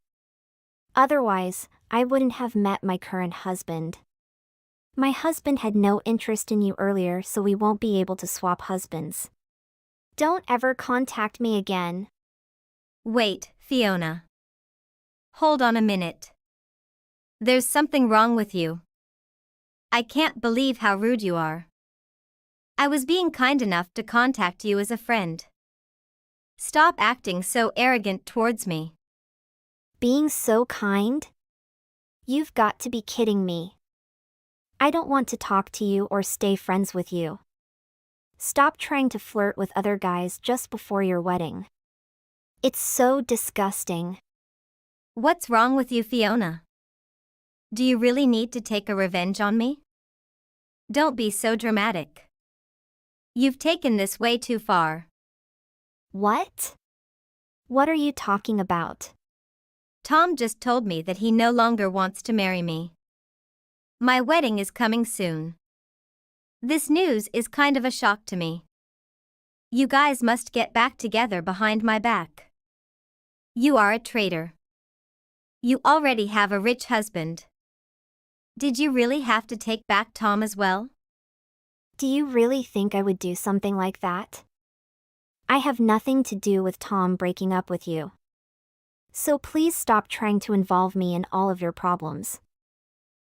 Otherwise, I wouldn't have met my current husband. My husband had no interest in you earlier, so we won't be able to swap husbands. Don't ever contact me again. Wait, Fiona. Hold on a minute. There's something wrong with you. I can't believe how rude you are. I was being kind enough to contact you as a friend. Stop acting so arrogant towards me. Being so kind? You've got to be kidding me. I don't want to talk to you or stay friends with you. Stop trying to flirt with other guys just before your wedding. It's so disgusting. What's wrong with you, Fiona? Do you really need to take a revenge on me? Don't be so dramatic. You've taken this way too far. What? What are you talking about? Tom just told me that he no longer wants to marry me. My wedding is coming soon. This news is kind of a shock to me. You guys must get back together behind my back. You are a traitor. You already have a rich husband. Did you really have to take back Tom as well? Do you really think I would do something like that? I have nothing to do with Tom breaking up with you. So please stop trying to involve me in all of your problems.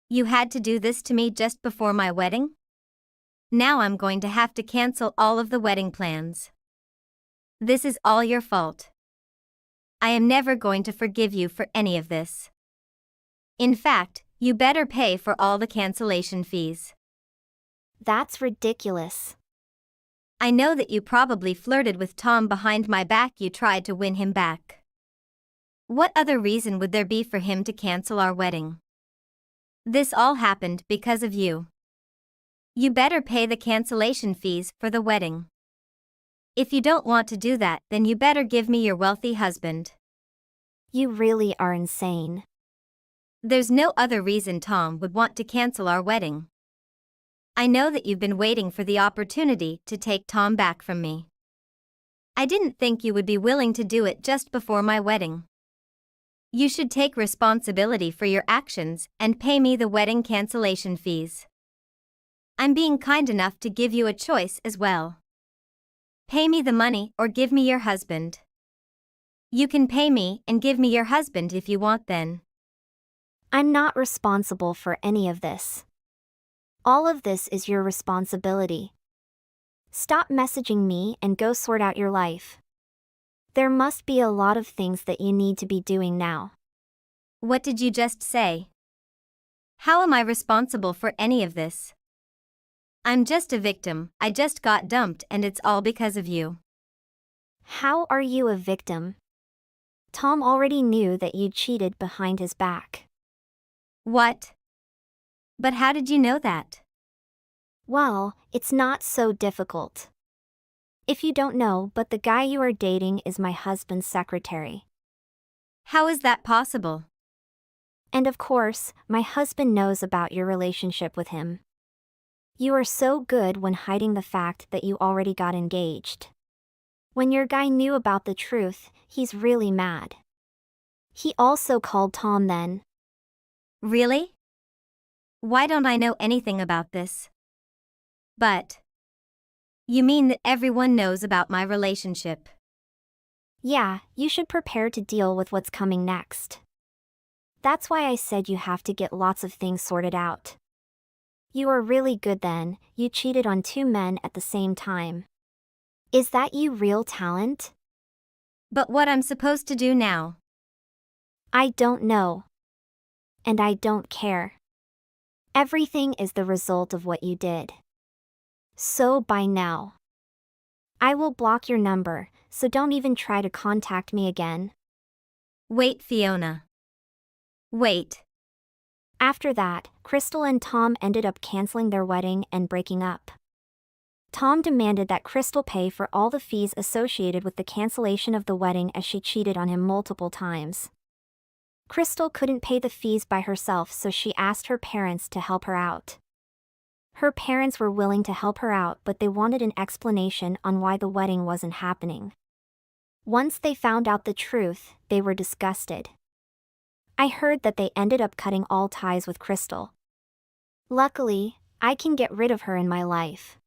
You had to do this to me just before my wedding? Now I'm going to have to cancel all of the wedding plans. This is all your fault. I am never going to forgive you for any of this. In fact, you better pay for all the cancellation fees. That's ridiculous. I know that you probably flirted with Tom behind my back. You tried to win him back. What other reason would there be for him to cancel our wedding? This all happened because of you. You better pay the cancellation fees for the wedding. If you don't want to do that, then you better give me your wealthy husband. You really are insane. There's no other reason Tom would want to cancel our wedding. I know that you've been waiting for the opportunity to take Tom back from me. I didn't think you would be willing to do it just before my wedding. You should take responsibility for your actions and pay me the wedding cancellation fees. I'm being kind enough to give you a choice as well. Pay me the money or give me your husband. You can pay me and give me your husband if you want then. I'm not responsible for any of this. All of this is your responsibility. Stop messaging me and go sort out your life. There must be a lot of things that you need to be doing now. What did you just say? How am I responsible for any of this? I'm just a victim. I just got dumped and it's all because of you. How are you a victim? Tom already knew that you cheated behind his back. What? But how did you know that? Well, it's not so difficult. If you don't know, but the guy you are dating is my husband's secretary. How is that possible? And of course, my husband knows about your relationship with him. You are so good when hiding the fact that you already got engaged. When your guy knew about the truth, he's really mad. He also called Tom then. Really? Why don't I know anything about this? But you mean that everyone knows about my relationship? Yeah, you should prepare to deal with what's coming next. That's why I said you have to get lots of things sorted out. You are really good then, you cheated on 2 men at the same time. Is that you real talent? But what I'm supposed to do now? I don't know. And I don't care. Everything is the result of what you did. So by now, I will block your number, so don't even try to contact me again. Wait, Fiona. Wait. After that, Crystal and Tom ended up canceling their wedding and breaking up. Tom demanded that Crystal pay for all the fees associated with the cancellation of the wedding as she cheated on him multiple times. Crystal couldn't pay the fees by herself, so she asked her parents to help her out. Her parents were willing to help her out, but they wanted an explanation on why the wedding wasn't happening. Once they found out the truth, they were disgusted. I heard that they ended up cutting all ties with Crystal. Luckily, I can get rid of her in my life.